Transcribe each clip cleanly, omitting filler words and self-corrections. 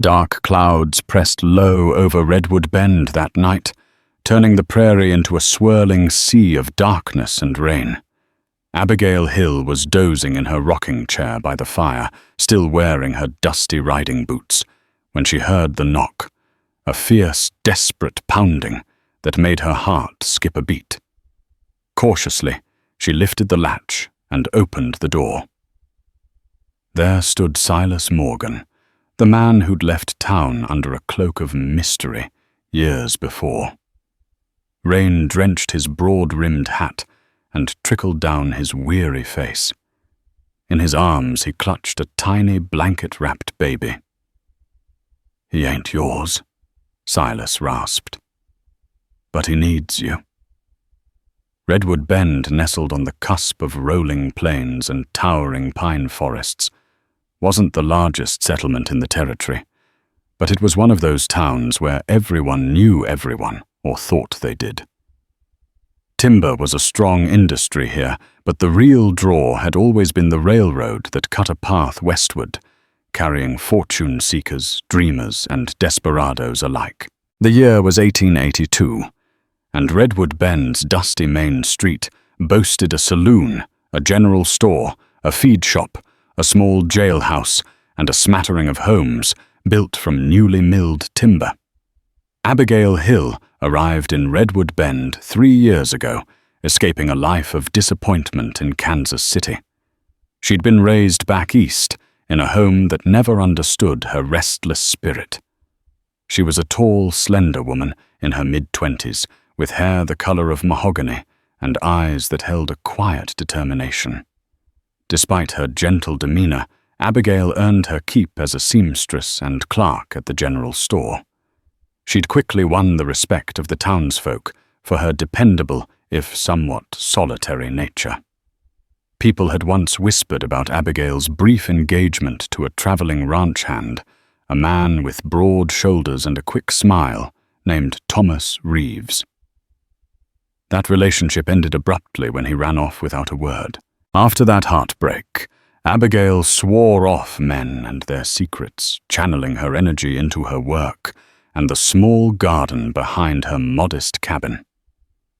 Dark clouds pressed low over Redwood Bend that night, turning the prairie into a swirling sea of darkness and rain. Abigail Hill was dozing in her rocking chair by the fire, still wearing her dusty riding boots, when she heard the knock, a fierce, desperate pounding that made her heart skip a beat. Cautiously, she lifted the latch and opened the door. There stood Silas Morgan, the man who'd left town under a cloak of mystery years before. Rain drenched his broad-rimmed hat and trickled down his weary face. In his arms he clutched a tiny blanket-wrapped baby. "He ain't yours," Silas rasped. "But he needs you." Redwood Bend, nestled on the cusp of rolling plains and towering pine forests, wasn't the largest settlement in the territory, but it was one of those towns where everyone knew everyone, or thought they did. Timber was a strong industry here, but the real draw had always been the railroad that cut a path westward, carrying fortune seekers, dreamers, and desperados alike. The year was 1882, and Redwood Bend's dusty main street boasted a saloon, a general store, a feed shop, a small jailhouse, and a smattering of homes built from newly milled timber. Abigail Hill arrived in Redwood Bend 3 years ago, escaping a life of disappointment in Kansas City. She'd been raised back east in a home that never understood her restless spirit. She was a tall, slender woman in her mid-20s, with hair the color of mahogany and eyes that held a quiet determination. Despite her gentle demeanor, Abigail earned her keep as a seamstress and clerk at the general store. She'd quickly won the respect of the townsfolk for her dependable, if somewhat solitary nature. People had once whispered about Abigail's brief engagement to a traveling ranch hand, a man with broad shoulders and a quick smile, named Thomas Reeves. That relationship ended abruptly when he ran off without a word. After that heartbreak, Abigail swore off men and their secrets, channeling her energy into her work and the small garden behind her modest cabin.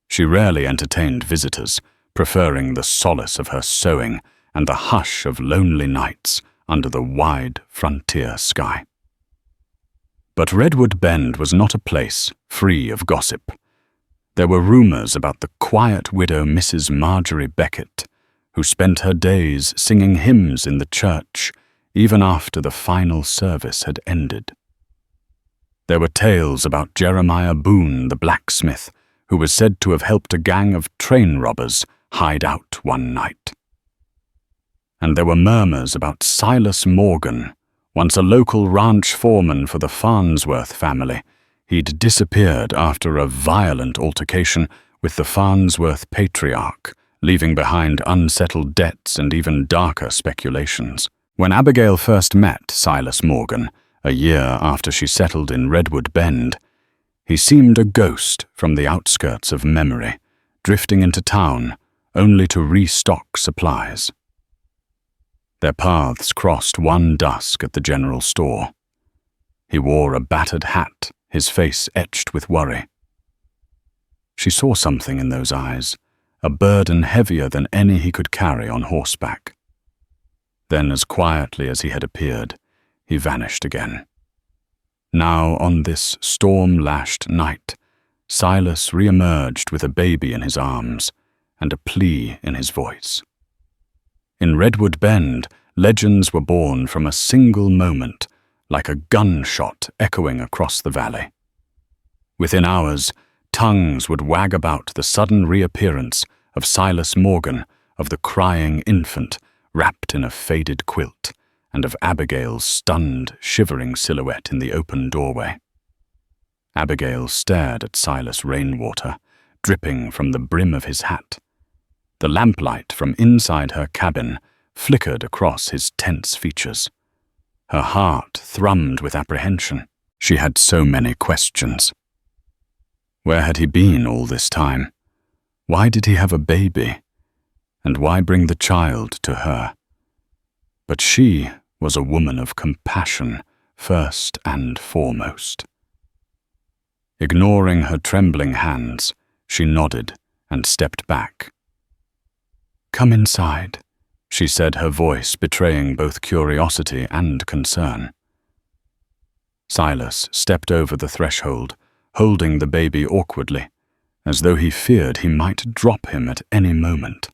She rarely entertained visitors, preferring the solace of her sewing and the hush of lonely nights under the wide frontier sky. But Redwood Bend was not a place free of gossip. There were rumors about the quiet widow Mrs. Marjorie Beckett, who spent her days singing hymns in the church even after the final service had ended. There were tales about Jeremiah Boone, the blacksmith, who was said to have helped a gang of train robbers hide out one night. And there were murmurs about Silas Morgan, once a local ranch foreman for the Farnsworth family. He'd disappeared after a violent altercation with the Farnsworth patriarch, leaving behind unsettled debts and even darker speculations. When Abigail first met Silas Morgan, a year after she settled in Redwood Bend, he seemed a ghost from the outskirts of memory, drifting into town only to restock supplies. Their paths crossed one dusk at the general store. He wore a battered hat, his face etched with worry. She saw something in those eyes, a burden heavier than any he could carry on horseback. Then, as quietly as he had appeared, he vanished again. Now, on this storm-lashed night, Silas re-emerged with a baby in his arms and a plea in his voice. In Redwood Bend, legends were born from a single moment, like a gunshot echoing across the valley. Within hours, tongues would wag about the sudden reappearance of Silas Morgan, of the crying infant wrapped in a faded quilt, and of Abigail's stunned, shivering silhouette in the open doorway. Abigail stared at Silas Rainwater, dripping from the brim of his hat. The lamplight from inside her cabin flickered across his tense features. Her heart thrummed with apprehension. She had so many questions. Where had he been all this time? Why did he have a baby? And why bring the child to her? But she was a woman of compassion, first and foremost. Ignoring her trembling hands, she nodded and stepped back. "Come inside," she said, her voice betraying both curiosity and concern. Silas stepped over the threshold, holding the baby awkwardly, as though he feared he might drop him at any moment.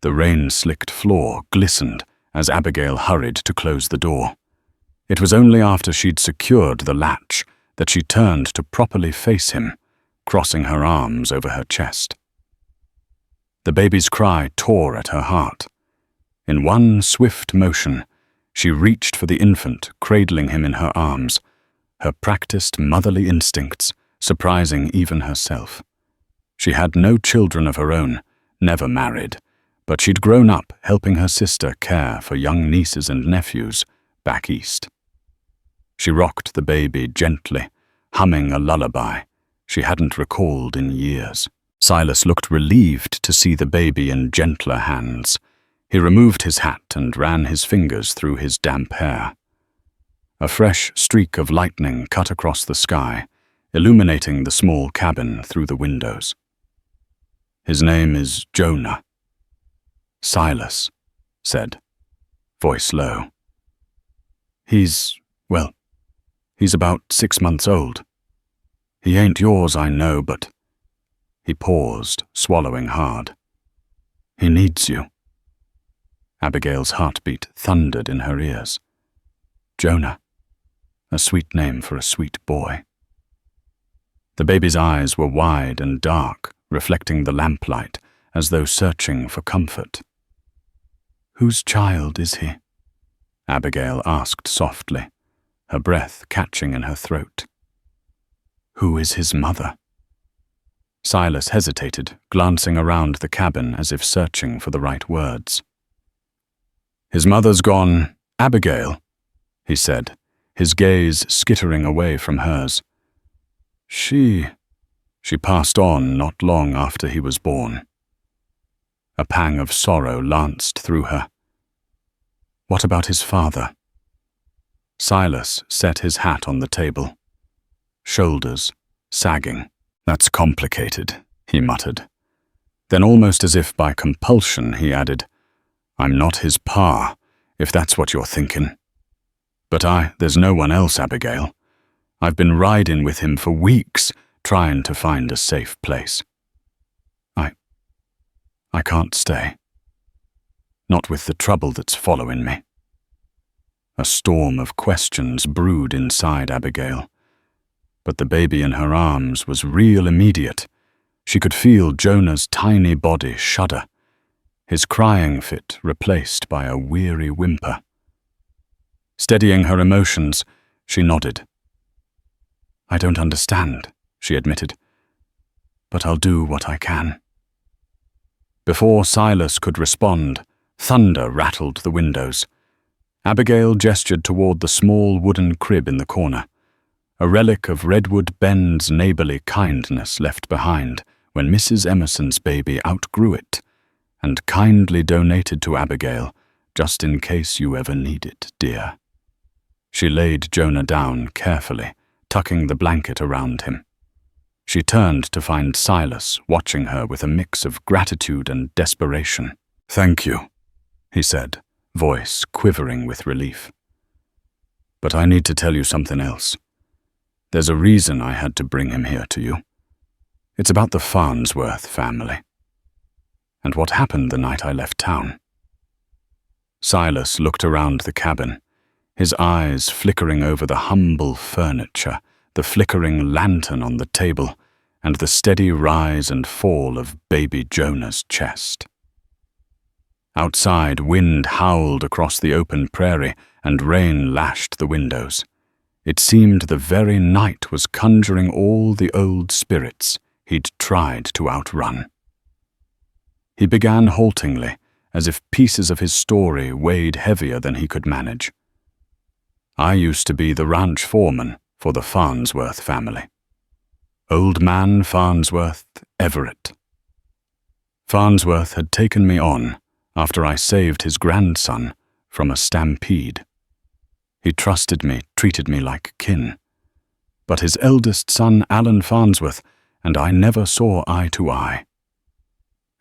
The rain-slicked floor glistened as Abigail hurried to close the door. It was only after she'd secured the latch that she turned to properly face him, crossing her arms over her chest. The baby's cry tore at her heart. In one swift motion, she reached for the infant, cradling him in her arms, her practiced motherly instincts surprising even herself. She had no children of her own, never married, but she'd grown up helping her sister care for young nieces and nephews back east. She rocked the baby gently, humming a lullaby she hadn't recalled in years. Silas looked relieved to see the baby in gentler hands. He removed his hat and ran his fingers through his damp hair. A fresh streak of lightning cut across the sky, illuminating the small cabin through the windows. "His name is Jonah." "Silas," said, voice low. He's about 6 months old. He ain't yours, I know, but—" He paused, swallowing hard. "He needs you." Abigail's heartbeat thundered in her ears. Jonah, a sweet name for a sweet boy. The baby's eyes were wide and dark, reflecting the lamplight, as though searching for comfort. "Whose child is he?" Abigail asked softly, her breath catching in her throat. "Who is his mother?" Silas hesitated, glancing around the cabin as if searching for the right words. "His mother's gone, Abigail," he said, his gaze skittering away from hers. She passed on not long after he was born." A pang of sorrow lanced through her. "What about his father?" Silas set his hat on the table, shoulders sagging. "That's complicated," he muttered. Then, almost as if by compulsion, he added, "I'm not his pa, if that's what you're thinking. But there's no one else, Abigail. I've been riding with him for weeks, trying to find a safe place. I can't stay. Not with the trouble that's following me." A storm of questions brewed inside Abigail. But the baby in her arms was real immediate. She could feel Jonah's tiny body shudder, his crying fit replaced by a weary whimper. Steadying her emotions, she nodded. "I don't understand," she admitted, "but I'll do what I can." Before Silas could respond, thunder rattled the windows. Abigail gestured toward the small wooden crib in the corner, a relic of Redwood Bend's neighborly kindness left behind when Mrs. Emerson's baby outgrew it, and kindly donated to Abigail, just in case you ever need it, dear. She laid Jonah down carefully, tucking the blanket around him. She turned to find Silas watching her with a mix of gratitude and desperation. "Thank you," he said, voice quivering with relief. "But I need to tell you something else. There's a reason I had to bring him here to you. It's about the Farnsworth family, and what happened the night I left town." Silas looked around the cabin, his eyes flickering over the humble furniture, the flickering lantern on the table, and the steady rise and fall of baby Jonah's chest. Outside, wind howled across the open prairie, and rain lashed the windows. It seemed the very night was conjuring all the old spirits he'd tried to outrun. He began haltingly, as if pieces of his story weighed heavier than he could manage. "I used to be the ranch foreman for the Farnsworth family. Old man Farnsworth Everett. Farnsworth had taken me on after I saved his grandson from a stampede. He trusted me, treated me like kin. But his eldest son, Alan Farnsworth, and I never saw eye to eye.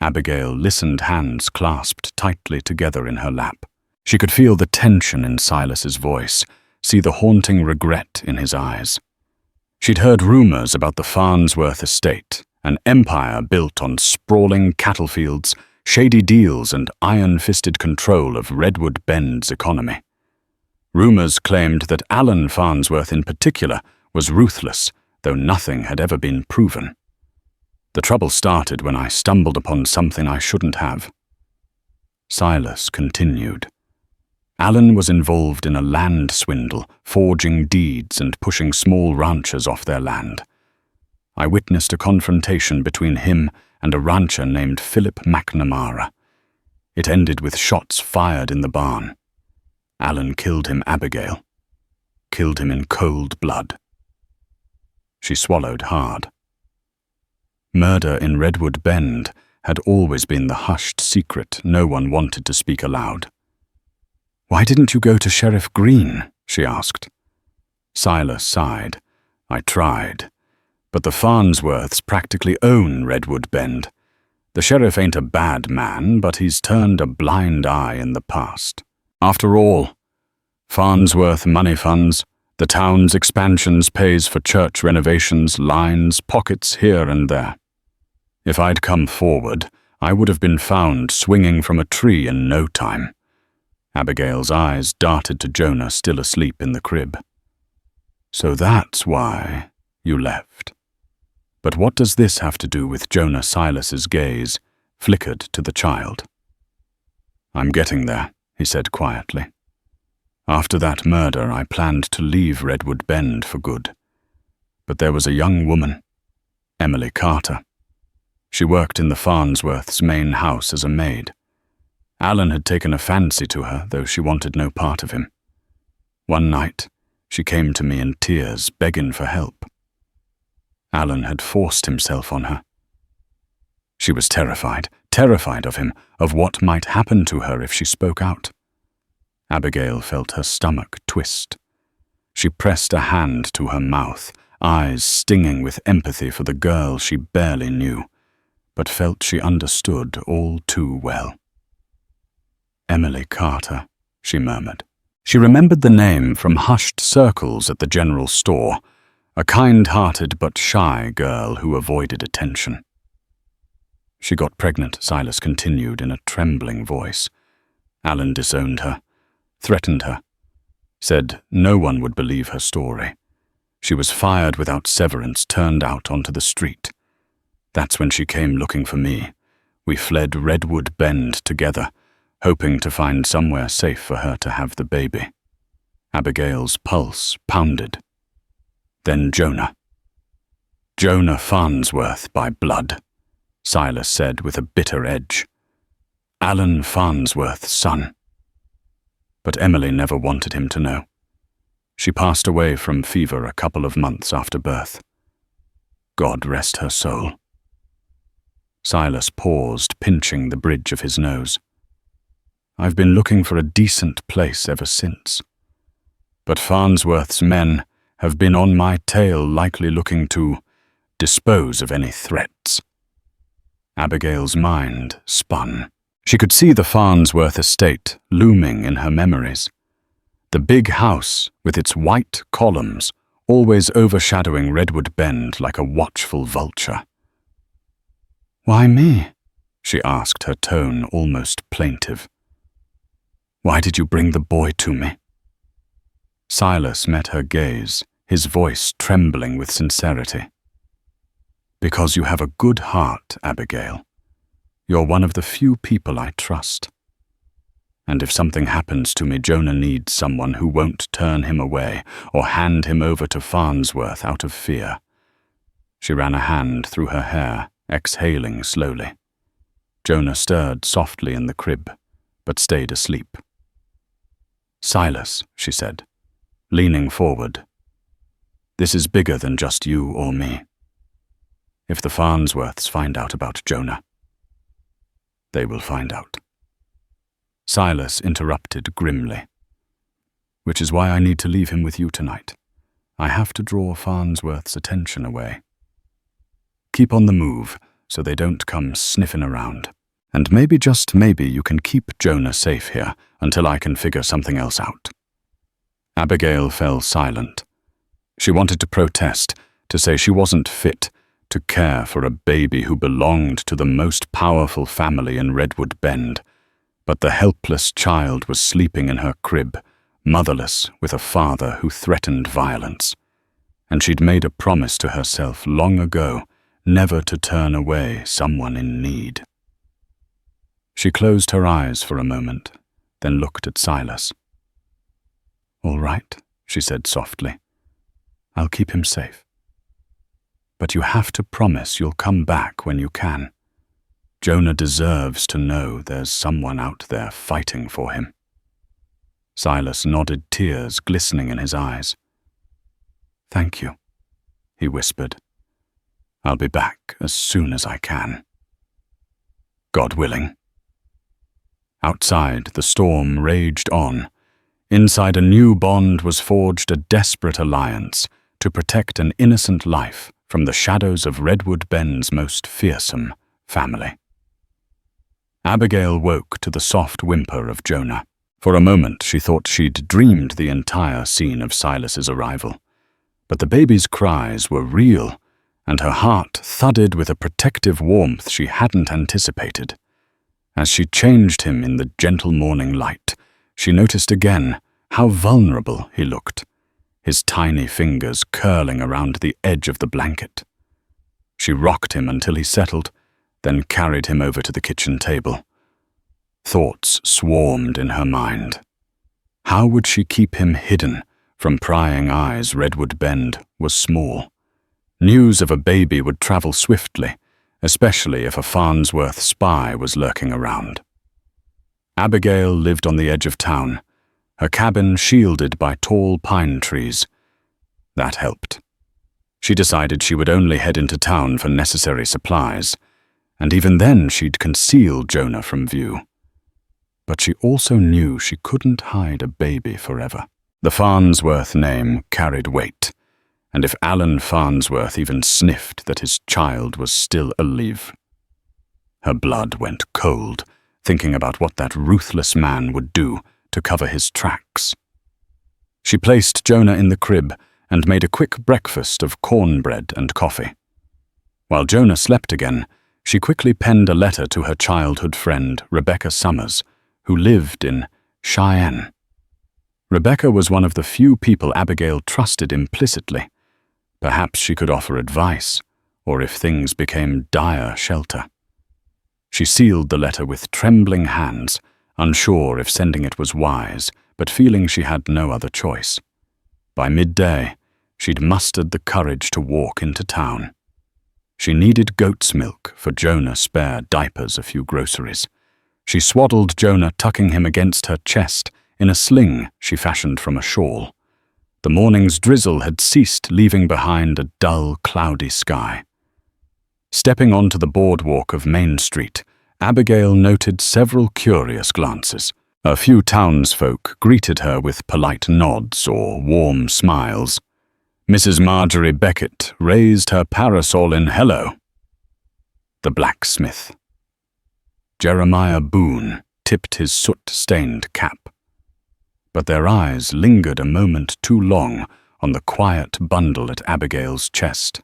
Abigail listened, hands clasped tightly together in her lap. She could feel the tension in Silas's voice, see the haunting regret in his eyes. She'd heard rumors about the Farnsworth estate, an empire built on sprawling cattle fields, shady deals, and iron-fisted control of Redwood Bend's economy. Rumors claimed that Alan Farnsworth in particular was ruthless, though nothing had ever been proven. The trouble started when I stumbled upon something I shouldn't have. Silas continued. Alan was involved in a land swindle, forging deeds and pushing small ranchers off their land. I witnessed a confrontation between him and a rancher named Philip McNamara. It ended with shots fired in the barn. Alan killed him, Abigail. Killed him in cold blood. She swallowed hard. Murder in Redwood Bend had always been the hushed secret no one wanted to speak aloud. "Why didn't you go to Sheriff Green?" she asked. Silas sighed. "I tried. But the Farnsworths practically own Redwood Bend. The sheriff ain't a bad man, but he's turned a blind eye in the past. After all, Farnsworth money funds, the town's expansions pays for church renovations, lines, pockets here and there. If I'd come forward, I would have been found swinging from a tree in no time." Abigail's eyes darted to Jonah still asleep in the crib. "So that's why you left. But what does this have to do with Jonah?" Silas's gaze flickered to the child. "I'm getting there," he said quietly. "After that murder, I planned to leave Redwood Bend for good. But there was a young woman, Emily Carter. She worked in the Farnsworth's main house as a maid. Alan had taken a fancy to her, though she wanted no part of him. One night, she came to me in tears, begging for help. Alan had forced himself on her. She was terrified of him, of what might happen to her if she spoke out." Abigail felt her stomach twist. She pressed a hand to her mouth, eyes stinging with empathy for the girl she barely knew, but felt she understood all too well. "Emily Carter," she murmured. She remembered the name from hushed circles at the general store, a kind-hearted but shy girl who avoided attention. "She got pregnant," Silas continued in a trembling voice. "Alan disowned her, threatened her, said no one would believe her story. She was fired without severance, turned out onto the street. That's when she came looking for me. We fled Redwood Bend together, hoping to find somewhere safe for her to have the baby." Abigail's pulse pounded. "Then Jonah. Jonah Farnsworth by blood," Silas said with a bitter edge. "Alan Farnsworth's son." But Emily never wanted him to know. She passed away from fever a couple of months after birth. God rest her soul. Silas paused, pinching the bridge of his nose. "I've been looking for a decent place ever since. But Farnsworth's men have been on my tail, likely looking to dispose of any threats." Abigail's mind spun. She could see the Farnsworth estate looming in her memories. The big house with its white columns always overshadowing Redwood Bend like a watchful vulture. "Why me?" she asked, her tone almost plaintive. "Why did you bring the boy to me?" Silas met her gaze, his voice trembling with sincerity. "Because you have a good heart, Abigail. You're one of the few people I trust. And if something happens to me, Jonah needs someone who won't turn him away or hand him over to Farnsworth out of fear." She ran a hand through her hair, exhaling slowly. Jonah stirred softly in the crib, but stayed asleep. "Silas," she said, leaning forward, "this is bigger than just you or me. If the Farnsworths find out about Jonah, they will find out." Silas interrupted grimly. which is why I need to leave him with you tonight. I have to draw Farnsworth's attention away. Keep on the move so they don't come sniffing around. And maybe, just maybe, you can keep Jonah safe here until I can figure something else out." Abigail fell silent. She wanted to protest, to say she wasn't fit to care for a baby who belonged to the most powerful family in Redwood Bend, but the helpless child was sleeping in her crib, motherless, with a father who threatened violence. And she'd made a promise to herself long ago never to turn away someone in need. She closed her eyes for a moment, then looked at Silas. "All right," she said softly. "I'll keep him safe. But you have to promise you'll come back when you can. Jonah deserves to know there's someone out there fighting for him." Silas nodded, tears glistening in his eyes. "Thank you," he whispered. "I'll be back as soon as I can. God willing." Outside, the storm raged on. Inside, a new bond was forged, a desperate alliance to protect an innocent life from the shadows of Redwood Bend's most fearsome family. Abigail woke to the soft whimper of Jonah. For a moment, she thought she'd dreamed the entire scene of Silas's arrival. But the baby's cries were real, and her heart thudded with a protective warmth she hadn't anticipated. As she changed him in the gentle morning light, she noticed again how vulnerable he looked, his tiny fingers curling around the edge of the blanket. She rocked him until he settled, then carried him over to the kitchen table. Thoughts swarmed in her mind. How would she keep him hidden from prying eyes? Redwood Bend was small. News of a baby would travel swiftly, especially if a Farnsworth spy was lurking around. Abigail lived on the edge of town, her cabin shielded by tall pine trees. That helped. She decided she would only head into town for necessary supplies, and even then she'd conceal Jonah from view. But she also knew she couldn't hide a baby forever. The Farnsworth name carried weight, and if Alan Farnsworth even sniffed that his child was still alive. Her blood went cold, thinking about what that ruthless man would do to cover his tracks. She placed Jonah in the crib and made a quick breakfast of cornbread and coffee. While Jonah slept again, she quickly penned a letter to her childhood friend, Rebecca Summers, who lived in Cheyenne. Rebecca was one of the few people Abigail trusted implicitly. Perhaps she could offer advice, or if things became dire, shelter. She sealed the letter with trembling hands, unsure if sending it was wise, but feeling she had no other choice. By midday, she'd mustered the courage to walk into town. She needed goat's milk for Jonah, spare diapers, a few groceries. She swaddled Jonah, tucking him against her chest in a sling she fashioned from a shawl. The morning's drizzle had ceased, leaving behind a dull, cloudy sky. Stepping onto the boardwalk of Main Street, Abigail noted several curious glances. A few townsfolk greeted her with polite nods or warm smiles. Mrs. Marjorie Beckett raised her parasol in hello. The blacksmith. Jeremiah Boone tipped his soot-stained cap. But their eyes lingered a moment too long on the quiet bundle at Abigail's chest.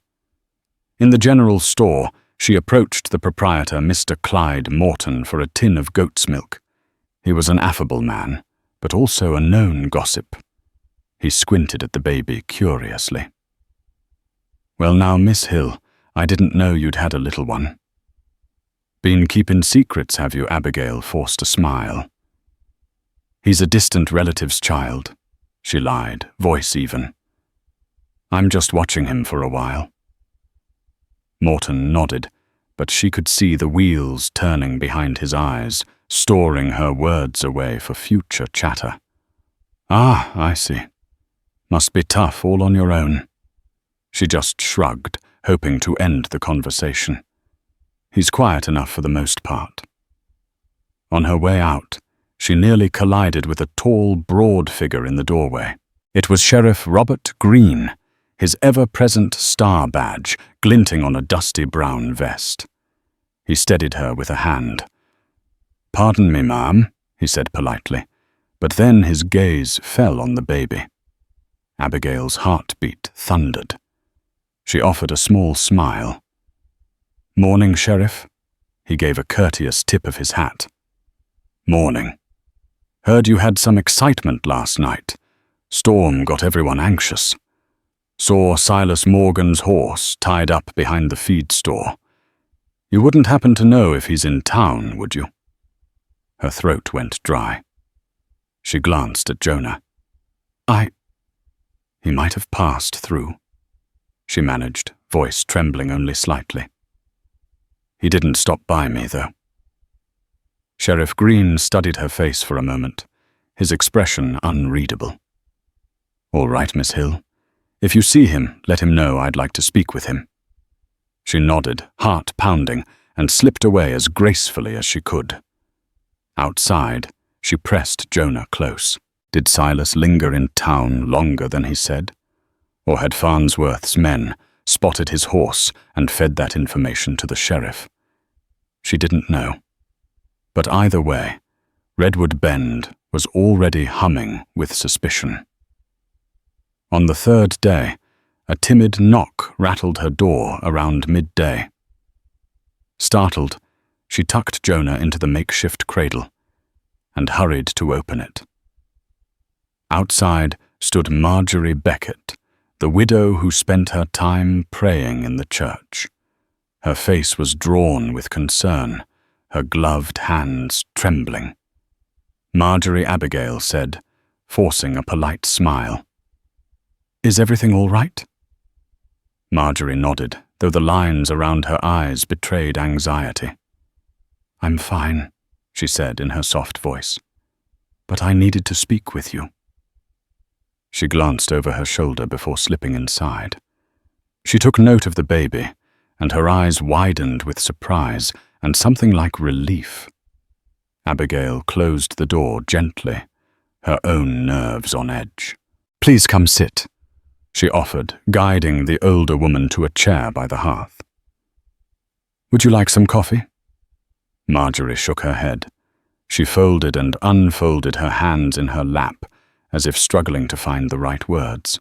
In the general store, she approached the proprietor, Mr. Clyde Morton, for a tin of goat's milk. He was an affable man, but also a known gossip. He squinted at the baby curiously. "Well now, Miss Hill, I didn't know you'd had a little one." "Been keepin' secrets, have you?" Abigail forced a smile. "He's a distant relative's child," she lied, voice even. "I'm just watching him for a while." Morton nodded, but she could see the wheels turning behind his eyes, storing her words away for future chatter. "Ah, I see. Must be tough all on your own." She just shrugged, hoping to end the conversation. He's quiet enough for the most part. On her way out, she nearly collided with a tall, broad figure in the doorway. It was Sheriff Robert Greene, his ever-present star badge glinting on a dusty brown vest. He steadied her with a hand. "Pardon me, ma'am," he said politely, but then his gaze fell on the baby. Abigail's heartbeat thundered. She offered a small smile. "Morning, Sheriff." He gave a courteous tip of his hat. "Morning. Heard you had some excitement last night. Storm got everyone anxious. Saw Silas Morgan's horse tied up behind the feed store. You wouldn't happen to know if he's in town, would you?" Her throat went dry. She glanced at Jonah. He might have passed through," she managed, voice trembling only slightly. "He didn't stop by me, though." Sheriff Greene studied her face for a moment, his expression unreadable. "All right, Miss Hill. If you see him, let him know I'd like to speak with him." She nodded, heart pounding, and slipped away as gracefully as she could. Outside, she pressed Jonah close. Did Silas linger in town longer than he said? Or had Farnsworth's men spotted his horse and fed that information to the sheriff? She didn't know. But either way, Redwood Bend was already humming with suspicion. On the third day, a timid knock rattled her door around midday. Startled, she tucked Jonah into the makeshift cradle and hurried to open it. Outside stood Marjorie Beckett, the widow who spent her time praying in the church. Her face was drawn with concern, her gloved hands trembling. Marjorie Abigail said, forcing a polite smile, "Is everything all right?" Marjorie nodded, though the lines around her eyes betrayed anxiety. "I'm fine," she said in her soft voice, "but I needed to speak with you." She glanced over her shoulder before slipping inside. She took note of the baby, and her eyes widened with surprise and something like relief. Abigail closed the door gently, her own nerves on edge. "Please come sit," she offered, guiding the older woman to a chair by the hearth. "Would you like some coffee?" Marjorie shook her head. She folded and unfolded her hands in her lap, as if struggling to find the right words.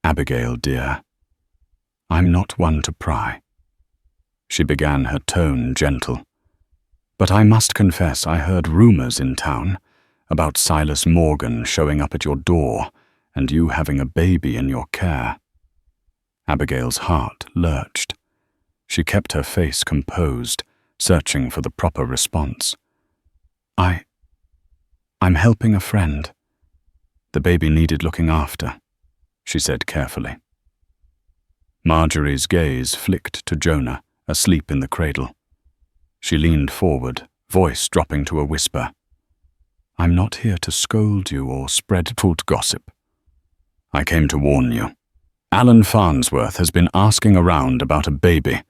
"Abigail, dear, I'm not one to pry." She began, her tone gentle. "But I must confess I heard rumors in town about Silas Morgan showing up at your door and you having a baby in your care." Abigail's heart lurched. She kept her face composed, searching for the proper response. I'm helping a friend. The baby needed looking after," she said carefully. Marjorie's gaze flicked to Jonah, asleep in the cradle. She leaned forward, voice dropping to a whisper. "I'm not here to scold you or spread false gossip. I came to warn you. Alan Farnsworth has been asking around about a baby.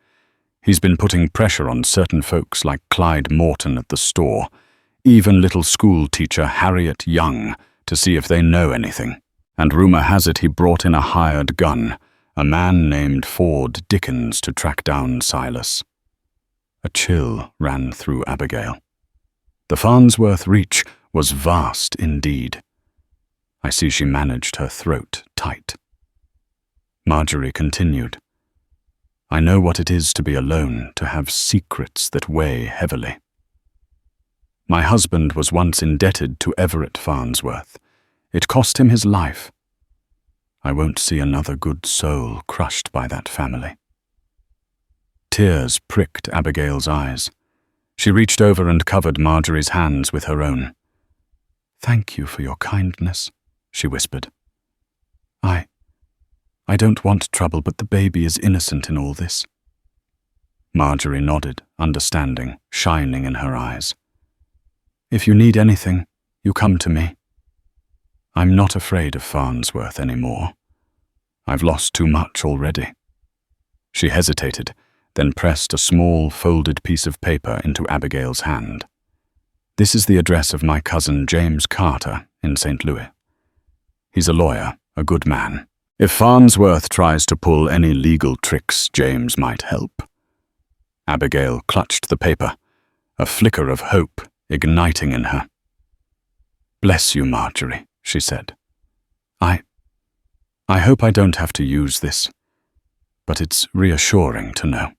He's been putting pressure on certain folks like Clyde Morton at the store, even little school teacher Harriet Young, to see if they know anything. And rumor has it he brought in a hired gun, a man named Ford Dickens, to track down Silas." A chill ran through Abigail. The Farnsworth reach was vast indeed. I see she managed her throat tight. Marjorie continued. "I know what it is to be alone, to have secrets that weigh heavily. My husband was once indebted to Everett Farnsworth. It cost him his life. I won't see another good soul crushed by that family." Tears pricked Abigail's eyes. She reached over and covered Marjorie's hands with her own. "Thank you for your kindness," she whispered. I don't want trouble, but the baby is innocent in all this." Marjorie nodded, understanding, shining in her eyes. "If you need anything, you come to me. I'm not afraid of Farnsworth anymore. I've lost too much already." She hesitated, then pressed a small, folded piece of paper into Abigail's hand. This is the address of my cousin James Carter in St. Louis. He's a lawyer, a good man. If Farnsworth tries to pull any legal tricks, James might help." Abigail clutched the paper, a flicker of hope igniting in her. "Bless you, Marjorie," she said. I hope I don't have to use this, but it's reassuring to know."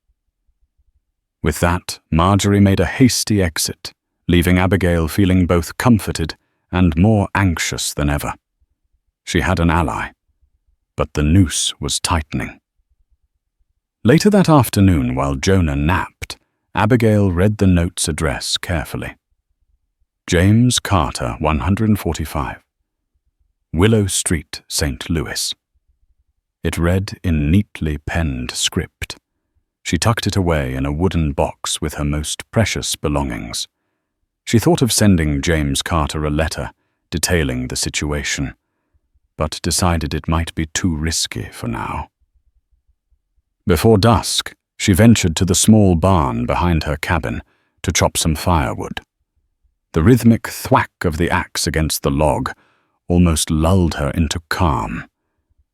With that, Marjorie made a hasty exit, leaving Abigail feeling both comforted and more anxious than ever. She had an ally, but the noose was tightening. Later that afternoon, while Jonah napped, Abigail read the note's address carefully. James Carter, 145. Willow Street, St. Louis. It read in neatly penned script. She tucked it away in a wooden box with her most precious belongings. She thought of sending James Carter a letter detailing the situation, but decided it might be too risky for now. Before dusk, she ventured to the small barn behind her cabin to chop some firewood. The rhythmic thwack of the axe against the log almost lulled her into calm.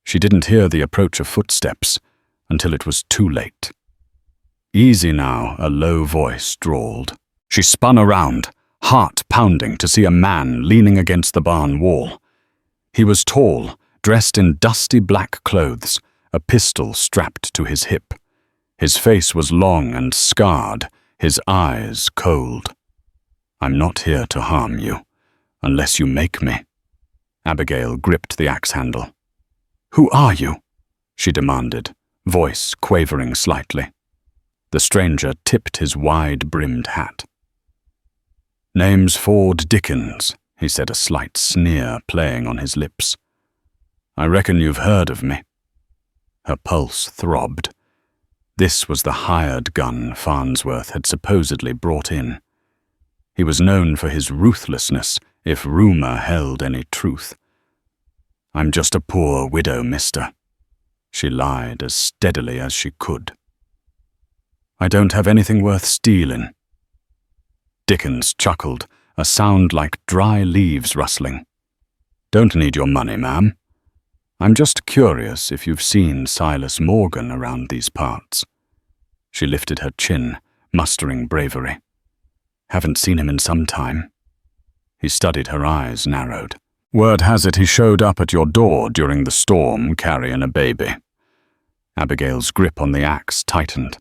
She didn't hear the approach of footsteps until it was too late. "Easy now," a low voice drawled. She spun around, heart pounding, to see a man leaning against the barn wall. He was tall, dressed in dusty black clothes, a pistol strapped to his hip. His face was long and scarred, his eyes cold. "I'm not here to harm you, unless you make me." Abigail gripped the axe handle. "Who are you?" she demanded, voice quavering slightly. The stranger tipped his wide-brimmed hat. "Name's Ford Dickens," he said, a slight sneer playing on his lips. "I reckon you've heard of me." Her pulse throbbed. This was the hired gun Farnsworth had supposedly brought in. He was known for his ruthlessness, if rumor held any truth. "I'm just a poor widow, mister," she lied as steadily as she could. "I don't have anything worth stealing." Dickens chuckled, a sound like dry leaves rustling. "Don't need your money, ma'am. I'm just curious if you've seen Silas Morgan around these parts." She lifted her chin, mustering bravery. "Haven't seen him in some time." He studied her eyes, narrowed. "Word has it he showed up at your door during the storm carrying a baby." Abigail's grip on the axe tightened.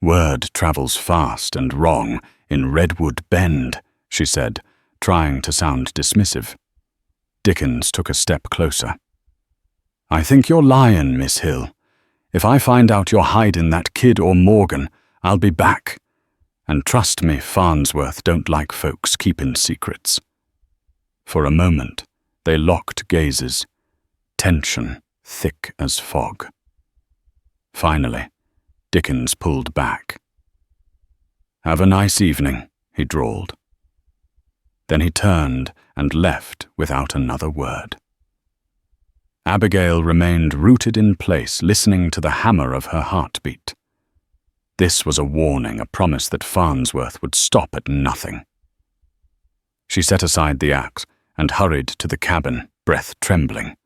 "Word travels fast and wrong in Redwood Bend," she said, trying to sound dismissive. Dickens took a step closer. "I think you're lying, Miss Hill. If I find out you're hiding that kid or Morgan, I'll be back. And trust me, Farnsworth don't like folks keeping secrets." For a moment, they locked gazes, tension thick as fog. Finally, Dickens pulled back. "Have a nice evening," he drawled. Then he turned and left without another word. Abigail remained rooted in place, listening to the hammer of her heartbeat. This was a warning, a promise that Farnsworth would stop at nothing. She set aside the axe and hurried to the cabin, breath trembling.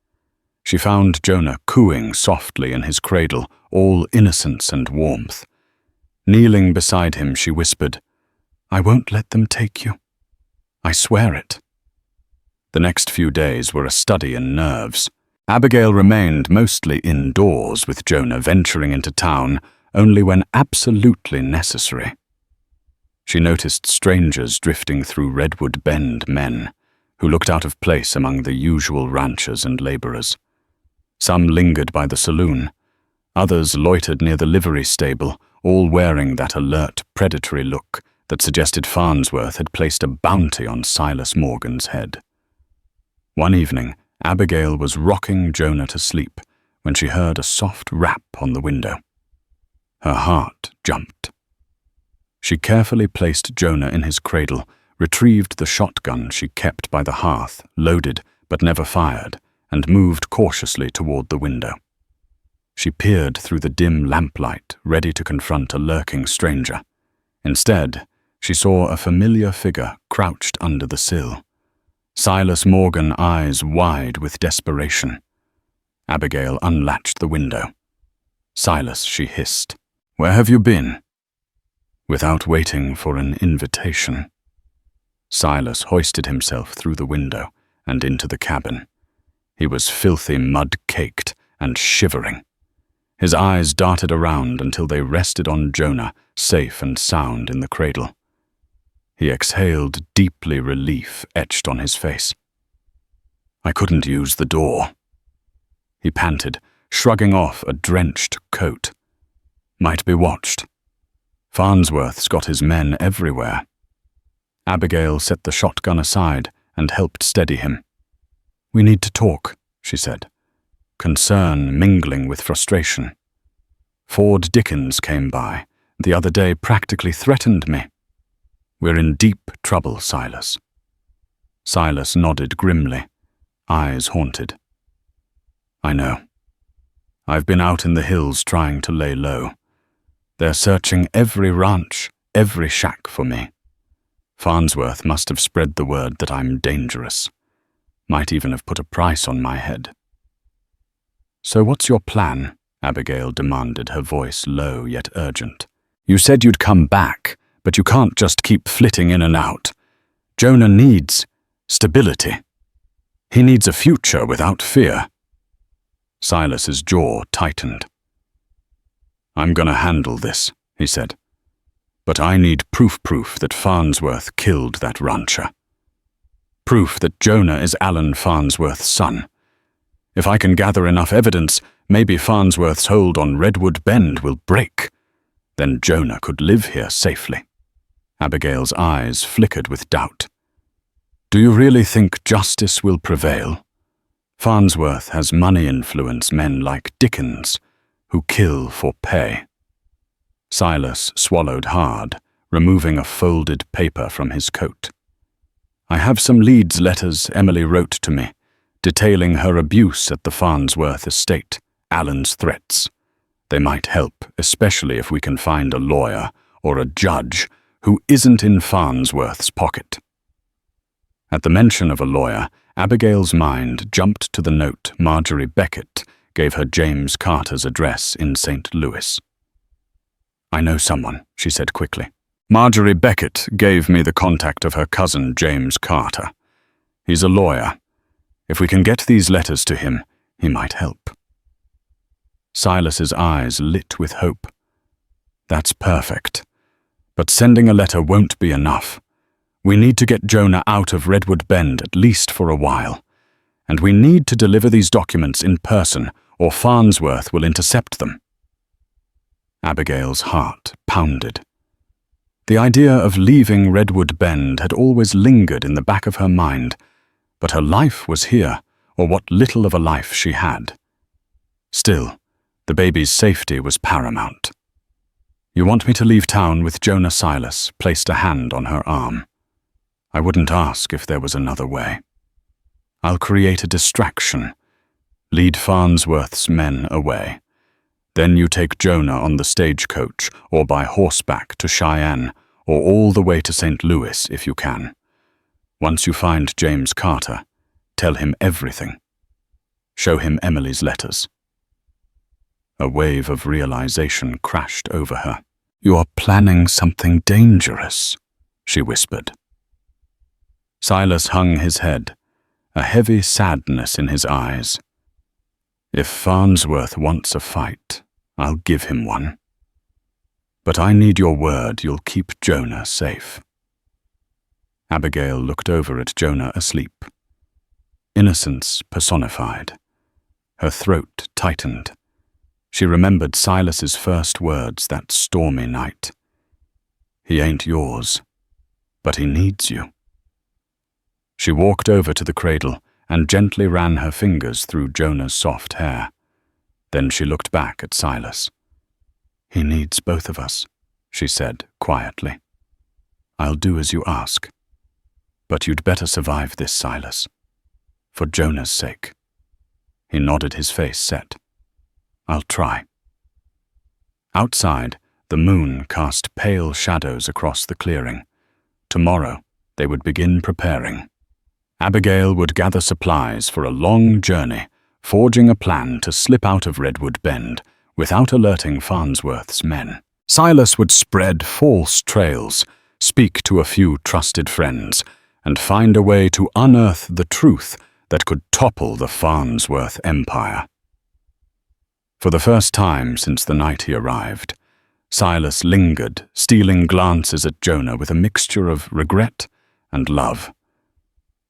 She found Jonah cooing softly in his cradle, all innocence and warmth. Kneeling beside him, she whispered, "I won't let them take you. I swear it." The next few days were a study in nerves. Abigail remained mostly indoors, with Jonah venturing into town only when absolutely necessary. She noticed strangers drifting through Redwood Bend, men who looked out of place among the usual ranchers and laborers. Some lingered by the saloon. Others loitered near the livery stable, all wearing that alert, predatory look that suggested Farnsworth had placed a bounty on Silas Morgan's head. One evening, Abigail was rocking Jonah to sleep when she heard a soft rap on the window. Her heart jumped. She carefully placed Jonah in his cradle, retrieved the shotgun she kept by the hearth, loaded but never fired, and moved cautiously toward the window. She peered through the dim lamplight, ready to confront a lurking stranger. Instead, She saw a familiar figure crouched under the sill. Silas Morgan, eyes wide with desperation. Abigail unlatched the window. "Silas," she hissed, "where have you been?" Without waiting for an invitation, Silas hoisted himself through the window and into the cabin. He was filthy, mud-caked, and shivering. His eyes darted around until they rested on Jonah, safe and sound in the cradle. He exhaled deeply, relief etched on his face. "I couldn't use the door," he panted, shrugging off a drenched coat. "Might be watched. Farnsworth's got his men everywhere." Abigail set the shotgun aside and helped steady him. "We need to talk," she said, concern mingling with frustration. "Ford Dickens came by the other day, practically threatened me." "We're in deep trouble, Silas." Silas nodded grimly, eyes haunted. "I know. I've been out in the hills trying to lay low. They're searching every ranch, every shack for me. Farnsworth must have spread the word that I'm dangerous. Might even have put a price on my head." "So what's your plan?" Abigail demanded, her voice low yet urgent. "You said you'd come back, but you can't just keep flitting in and out. Jonah needs stability. He needs a future without fear." Silas's jaw tightened. "I'm gonna handle this," he said. "But I need proof that Farnsworth killed that rancher. Proof that Jonah is Alan Farnsworth's son. If I can gather enough evidence, maybe Farnsworth's hold on Redwood Bend will break. Then Jonah could live here safely." Abigail's eyes flickered with doubt. "Do you really think justice will prevail? Farnsworth has money influence men like Dickens, who kill for pay." Silas swallowed hard, removing a folded paper from his coat. "I have some Leeds letters Emily wrote to me, detailing her abuse at the Farnsworth estate, Alan's threats. They might help, especially if we can find a lawyer or a judge who isn't in Farnsworth's pocket." At the mention of a lawyer, Abigail's mind jumped to the note Marjorie Beckett gave her James Carter's address in St. Louis. "I know someone," she said quickly. "Marjorie Beckett gave me the contact of her cousin James Carter. He's a lawyer. If we can get these letters to him, he might help." Silas's eyes lit with hope. "That's perfect. But sending a letter won't be enough. We need to get Jonah out of Redwood Bend at least for a while. And we need to deliver these documents in person, or Farnsworth will intercept them." Abigail's heart pounded. The idea of leaving Redwood Bend had always lingered in the back of her mind, but her life was here, or what little of a life she had. Still, the baby's safety was paramount. "You want me to leave town with Jonah?" Silas placed a hand on her arm. "I wouldn't ask if there was another way. I'll create a distraction, lead Farnsworth's men away. Then you take Jonah on the stagecoach or by horseback to Cheyenne or all the way to St. Louis if you can. Once you find James Carter, tell him everything. Show him Emily's letters." A wave of realization crashed over her. "You're planning something dangerous," she whispered. Silas hung his head, a heavy sadness in his eyes. "If Farnsworth wants a fight, I'll give him one. But I need your word you'll keep Jonah safe." Abigail looked over at Jonah asleep. Innocence personified. Her throat tightened. She remembered Silas's first words that stormy night. "He ain't yours, but he needs you." She walked over to the cradle and gently ran her fingers through Jonah's soft hair. Then she looked back at Silas. "He needs both of us," she said quietly. "I'll do as you ask. But you'd better survive this, Silas. For Jonah's sake." He nodded, his face set. "I'll try." Outside, the moon cast pale shadows across the clearing, Tomorrow, they would begin preparing. Abigail would gather supplies for a long journey, forging a plan to slip out of Redwood Bend without alerting Farnsworth's men. Silas would spread false trails, speak to a few trusted friends, and find a way to unearth the truth that could topple the Farnsworth empire. For the first time since the night he arrived, Silas lingered, stealing glances at Jonah with a mixture of regret and love.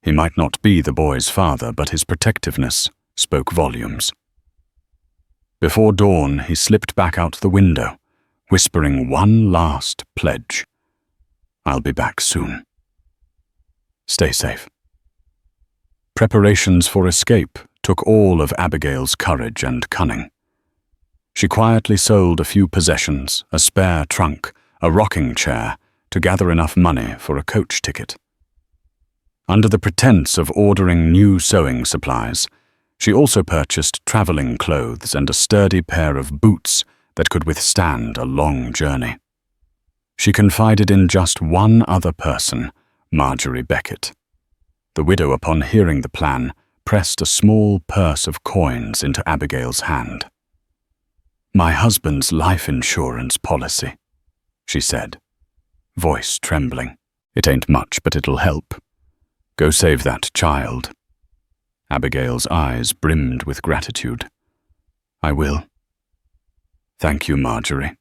He might not be the boy's father, but his protectiveness spoke volumes. Before dawn, he slipped back out the window, whispering one last pledge. "I'll be back soon. Stay safe." Preparations for escape took all of Abigail's courage and cunning. She quietly sold a few possessions, a spare trunk, a rocking chair, to gather enough money for a coach ticket. Under the pretense of ordering new sewing supplies, she also purchased traveling clothes and a sturdy pair of boots that could withstand a long journey. She confided in just one other person, Marjorie Beckett. The widow, upon hearing the plan, pressed a small purse of coins into Abigail's hand. "My husband's life insurance policy," she said, voice trembling. "It ain't much, but it'll help. Go save that child." Abigail's eyes brimmed with gratitude. "I will." "Thank you, Marjorie."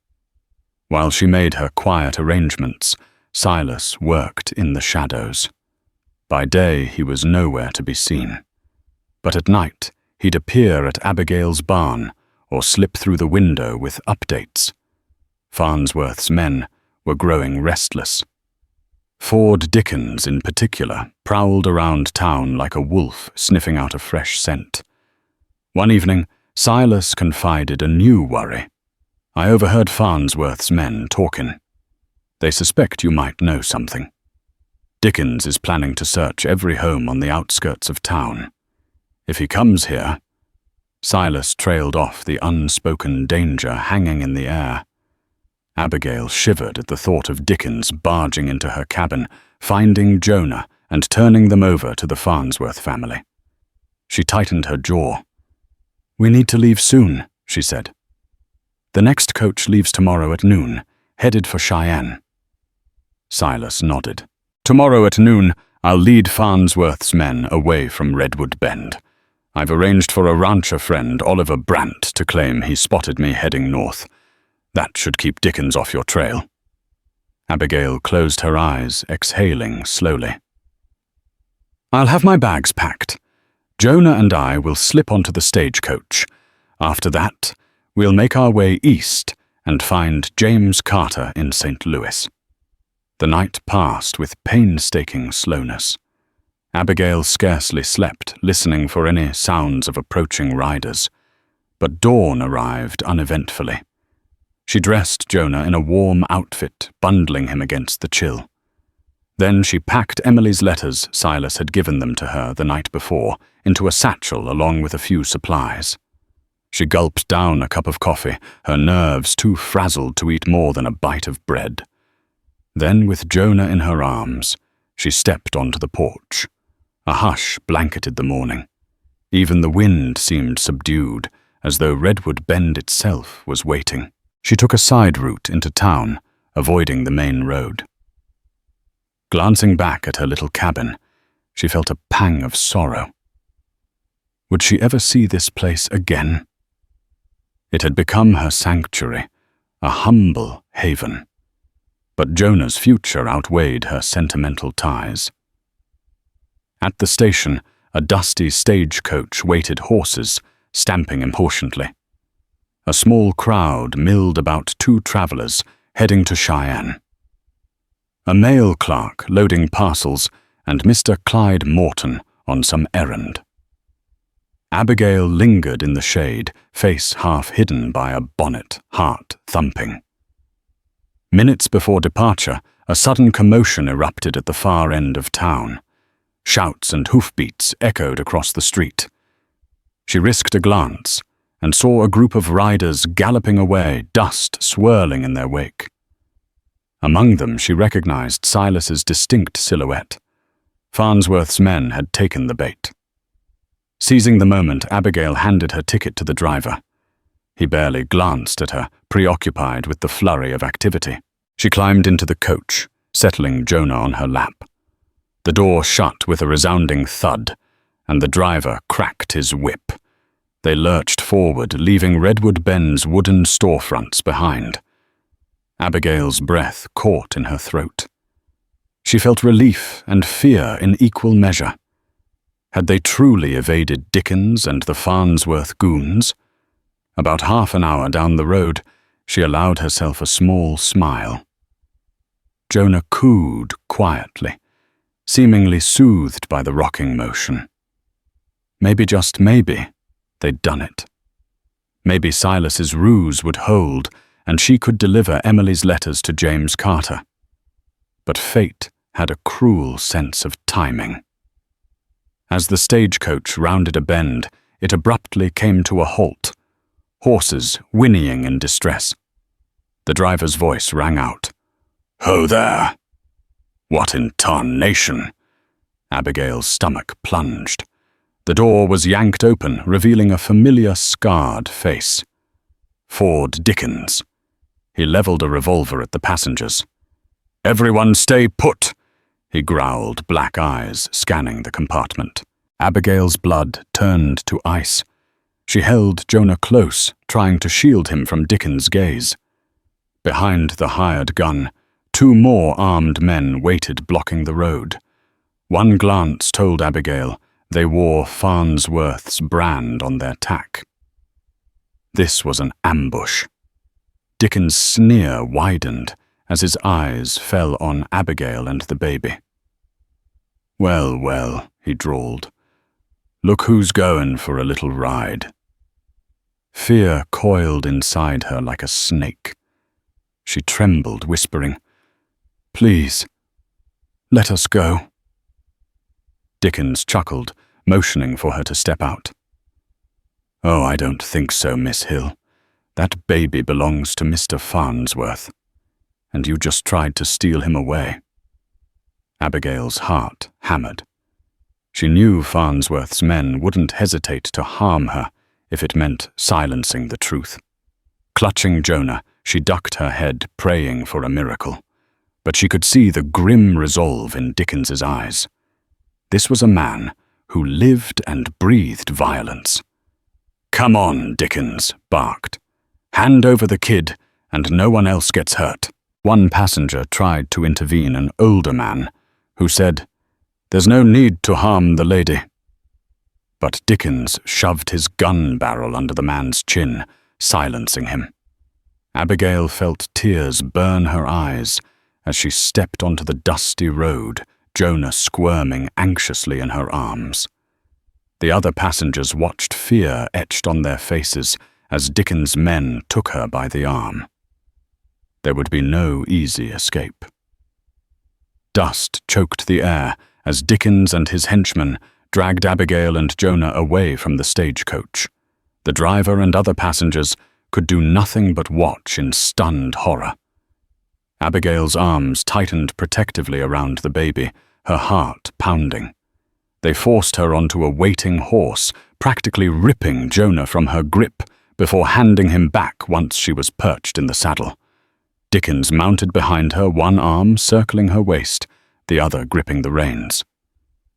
While she made her quiet arrangements, Silas worked in the shadows. By day, he was nowhere to be seen. But at night, he'd appear at Abigail's barn or slip through the window with updates. Farnsworth's men were growing restless. Ford Dickens, in particular, prowled around town like a wolf sniffing out a fresh scent. One evening, Silas confided a new worry. "I overheard Farnsworth's men talking. They suspect you might know something. Dickens is planning to search every home on the outskirts of town. If he comes here—" Silas trailed off, the unspoken danger hanging in the air. Abigail shivered at the thought of Dickens barging into her cabin, finding Jonah, and turning them over to the Farnsworth family. She tightened her jaw. "We need to leave soon," she said. "The next coach leaves tomorrow at noon, headed for Cheyenne." Silas nodded. "Tomorrow at noon, I'll lead Farnsworth's men away from Redwood Bend. I've arranged for a rancher friend, Oliver Brandt, to claim he spotted me heading north. That should keep Dickens off your trail." Abigail closed her eyes, exhaling slowly. "I'll have my bags packed. Jonah and I will slip onto the stagecoach. After that, we'll make our way east and find James Carter in St. Louis." The night passed with painstaking slowness. Abigail scarcely slept, listening for any sounds of approaching riders. But dawn arrived uneventfully. She dressed Jonah in a warm outfit, bundling him against the chill. Then she packed Emily's letters Silas had given them to her the night before into a satchel along with a few supplies. She gulped down a cup of coffee, her nerves too frazzled to eat more than a bite of bread. Then, with Jonah in her arms, she stepped onto the porch. A hush blanketed the morning. Even the wind seemed subdued, as though Redwood Bend itself was waiting. She took a side route into town, avoiding the main road. Glancing back at her little cabin, she felt a pang of sorrow. Would she ever see this place again? It had become her sanctuary, a humble haven. But Jonah's future outweighed her sentimental ties. At the station, a dusty stagecoach waited horses, stamping impatiently. A small crowd milled about two travelers heading to Cheyenne. A mail clerk loading parcels and Mr. Clyde Morton on some errand. Abigail lingered in the shade, face half hidden by a bonnet, heart thumping. Minutes before departure, a sudden commotion erupted at the far end of town. Shouts and hoofbeats echoed across the street. She risked a glance and saw a group of riders galloping away, dust swirling in their wake. Among them she recognized Silas's distinct silhouette. Farnsworth's men had taken the bait. Seizing the moment, Abigail handed her ticket to the driver. He barely glanced at her, preoccupied with the flurry of activity. She climbed into the coach, settling Jonah on her lap. The door shut with a resounding thud, and the driver cracked his whip. They lurched forward, leaving Redwood Bend's wooden storefronts behind. Abigail's breath caught in her throat. She felt relief and fear in equal measure. Had they truly evaded Dickens and the Farnsworth goons? About half an hour down the road, she allowed herself a small smile. Jonah cooed quietly, seemingly soothed by the rocking motion. Maybe, just maybe, they'd done it. Maybe Silas's ruse would hold, and she could deliver Emily's letters to James Carter. But fate had a cruel sense of timing. As the stagecoach rounded a bend, it abruptly came to a halt, horses whinnying in distress. The driver's voice rang out. "Ho there!" What in tarnation? Abigail's stomach plunged. The door was yanked open, revealing a familiar, scarred face. Ford Dickens. He leveled a revolver at the passengers. "Everyone stay put!" he growled, black eyes scanning the compartment. Abigail's blood turned to ice. She held Jonah close, trying to shield him from Dickens' gaze. Behind the hired gun, 2 more armed men waited, blocking the road. One glance told Abigail they wore Farnsworth's brand on their tack. This was an ambush. Dickens' sneer widened as his eyes fell on Abigail and the baby. "Well, well," he drawled. "Look who's going for a little ride." Fear coiled inside her like a snake. She trembled, whispering, "Please, let us go." Dickens chuckled, motioning for her to step out. "Oh, I don't think so, Miss Hill. That baby belongs to Mr. Farnsworth, and you just tried to steal him away." Abigail's heart hammered. She knew Farnsworth's men wouldn't hesitate to harm her if it meant silencing the truth. Clutching Jonah, she ducked her head, praying for a miracle. But she could see the grim resolve in Dickens's eyes. This was a man who lived and breathed violence. "Come on," Dickens barked. "Hand over the kid, and no one else gets hurt." One passenger tried to intervene, an older man, who said, "There's no need to harm the lady." But Dickens shoved his gun barrel under the man's chin, silencing him. Abigail felt tears burn her eyes as she stepped onto the dusty road, Jonah squirming anxiously in her arms. The other passengers watched fear etched on their faces as Dickens' men took her by the arm. There would be no easy escape. Dust choked the air as Dickens and his henchmen dragged Abigail and Jonah away from the stagecoach. The driver and other passengers could do nothing but watch in stunned horror. Abigail's arms tightened protectively around the baby, her heart pounding. They forced her onto a waiting horse, practically ripping Jonah from her grip before handing him back once she was perched in the saddle. Dickens mounted behind her, one arm circling her waist, the other gripping the reins.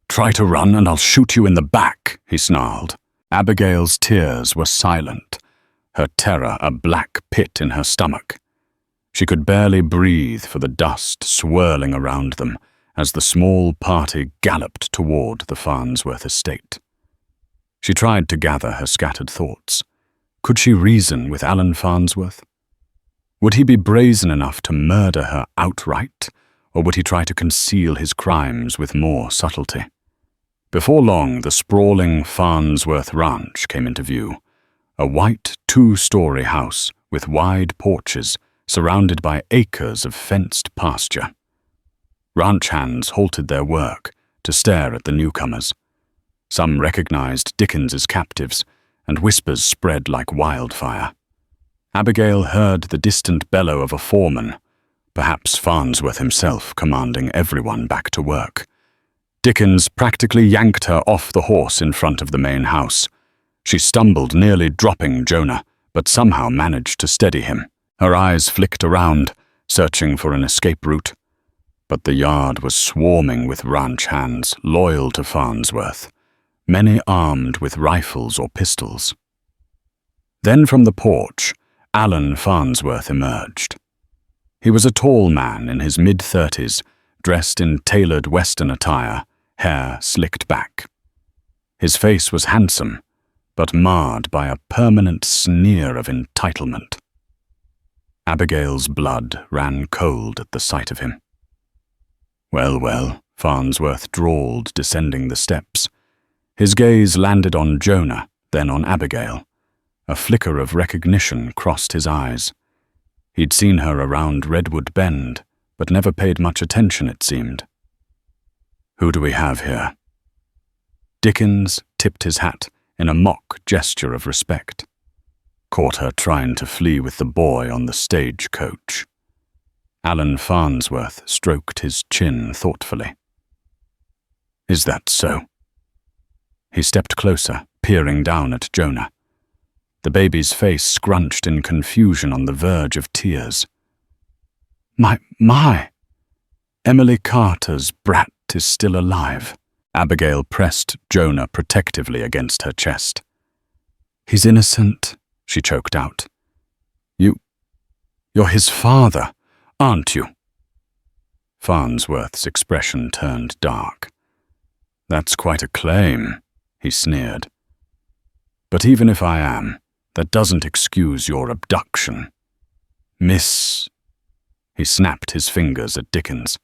"Try to run and I'll shoot you in the back," he snarled. Abigail's tears were silent, her terror a black pit in her stomach. She could barely breathe for the dust swirling around them as the small party galloped toward the Farnsworth estate. She tried to gather her scattered thoughts. Could she reason with Alan Farnsworth? Would he be brazen enough to murder her outright, or would he try to conceal his crimes with more subtlety? Before long, the sprawling Farnsworth ranch came into view, a white 2-story house with wide porches surrounded by acres of fenced pasture. Ranch hands halted their work to stare at the newcomers. Some recognized Dickens as captives, and whispers spread like wildfire. Abigail heard the distant bellow of a foreman, perhaps Farnsworth himself commanding everyone back to work. Dickens practically yanked her off the horse in front of the main house. She stumbled, nearly dropping Jonah, but somehow managed to steady him. Her eyes flicked around, searching for an escape route. But the yard was swarming with ranch hands, loyal to Farnsworth, many armed with rifles or pistols. Then from the porch, Alan Farnsworth emerged. He was a tall man in his mid-30s, dressed in tailored Western attire, hair slicked back. His face was handsome, but marred by a permanent sneer of entitlement. Abigail's blood ran cold at the sight of him. "Well, well," Farnsworth drawled, descending the steps. His gaze landed on Jonah, then on Abigail. A flicker of recognition crossed his eyes. He'd seen her around Redwood Bend, but never paid much attention, it seemed. "Who do we have here?" Dickens tipped his hat in a mock gesture of respect. Caught her trying to flee with the boy on the stagecoach. Alan Farnsworth stroked his chin thoughtfully. "Is that so?" He stepped closer, peering down at Jonah. The baby's face scrunched in confusion on the verge of tears. My! Emily Carter's brat is still alive." Abigail pressed Jonah protectively against her chest. "He's innocent," she choked out. You're his father, aren't you?" Farnsworth's expression turned dark. "That's quite a claim," he sneered. "But even if I am, that doesn't excuse your abduction. Miss—" He snapped his fingers at Dickens.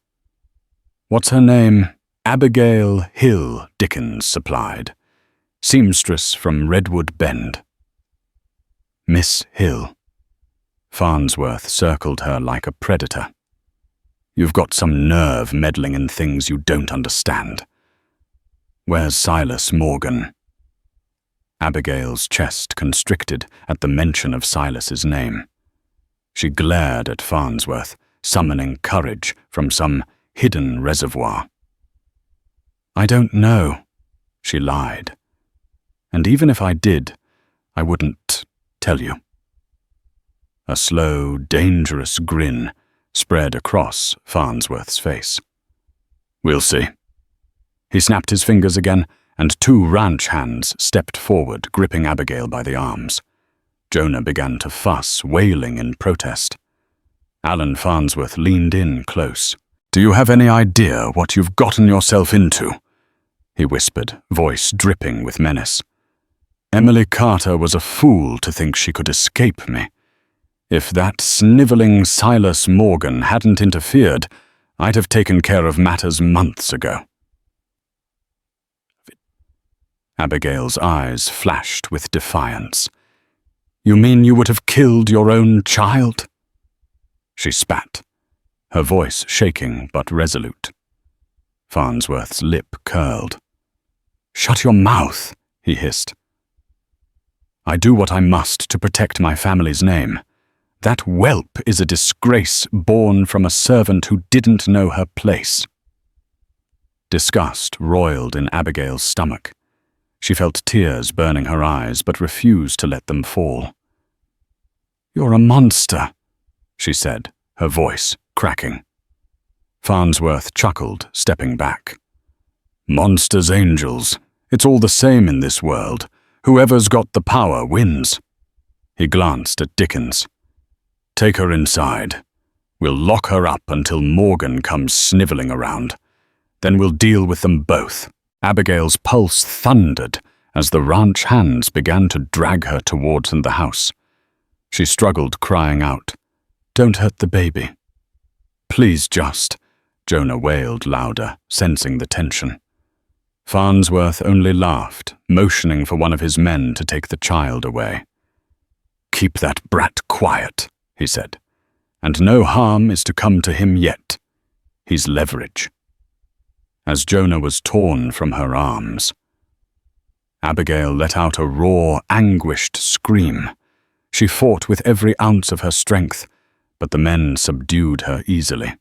"What's her name?" "Abigail Hill," Dickens supplied. "Seamstress from Redwood Bend." "Miss Hill." Farnsworth circled her like a predator. "You've got some nerve meddling in things you don't understand. Where's Silas Morgan?" Abigail's chest constricted at the mention of Silas's name. She glared at Farnsworth, summoning courage from some hidden reservoir. "I don't know," she lied. "And even if I did, I wouldn't tell you." A slow, dangerous grin spread across Farnsworth's face. "We'll see." He snapped his fingers again, and two ranch hands stepped forward, gripping Abigail by the arms. Jonah began to fuss, wailing in protest. Alan Farnsworth leaned in close. "Do you have any idea what you've gotten yourself into?" he whispered, voice dripping with menace. "Emily Carter was a fool to think she could escape me. If that sniveling Silas Morgan hadn't interfered, I'd have taken care of matters months ago." Abigail's eyes flashed with defiance. "You mean you would have killed your own child?" She spat, her voice shaking but resolute. Farnsworth's lip curled. "Shut your mouth," he hissed. "I do what I must to protect my family's name. That whelp is a disgrace born from a servant who didn't know her place." Disgust roiled in Abigail's stomach. She felt tears burning her eyes, but refused to let them fall. "You're a monster," she said, her voice cracking. Farnsworth chuckled, stepping back. "Monsters, angels. It's all the same in this world. Whoever's got the power wins." He glanced at Dickens. "Take her inside. We'll lock her up until Morgan comes sniveling around. Then we'll deal with them both." Abigail's pulse thundered as the ranch hands began to drag her towards the house. She struggled, crying out, "Don't hurt the baby." "Please just," Jonah wailed louder, sensing the tension. Farnsworth only laughed, motioning for one of his men to take the child away. "Keep that brat quiet," he said, "and no harm is to come to him yet. He's leverage." As Jonah was torn from her arms, Abigail let out a raw, anguished scream. She fought with every ounce of her strength, but the men subdued her easily.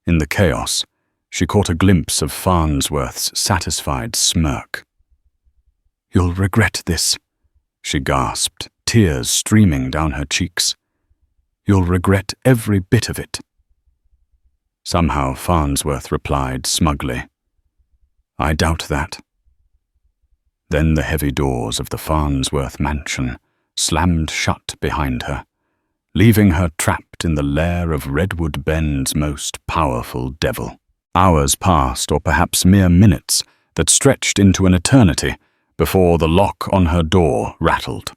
In the chaos, she caught a glimpse of Farnsworth's satisfied smirk. "You'll regret this," she gasped, tears streaming down her cheeks. "You'll regret every bit of it." Somehow Farnsworth replied smugly, "I doubt that." Then the heavy doors of the Farnsworth mansion slammed shut behind her, leaving her trapped in the lair of Redwood Bend's most powerful devil. Hours passed, or perhaps mere minutes, that stretched into an eternity before the lock on her door rattled.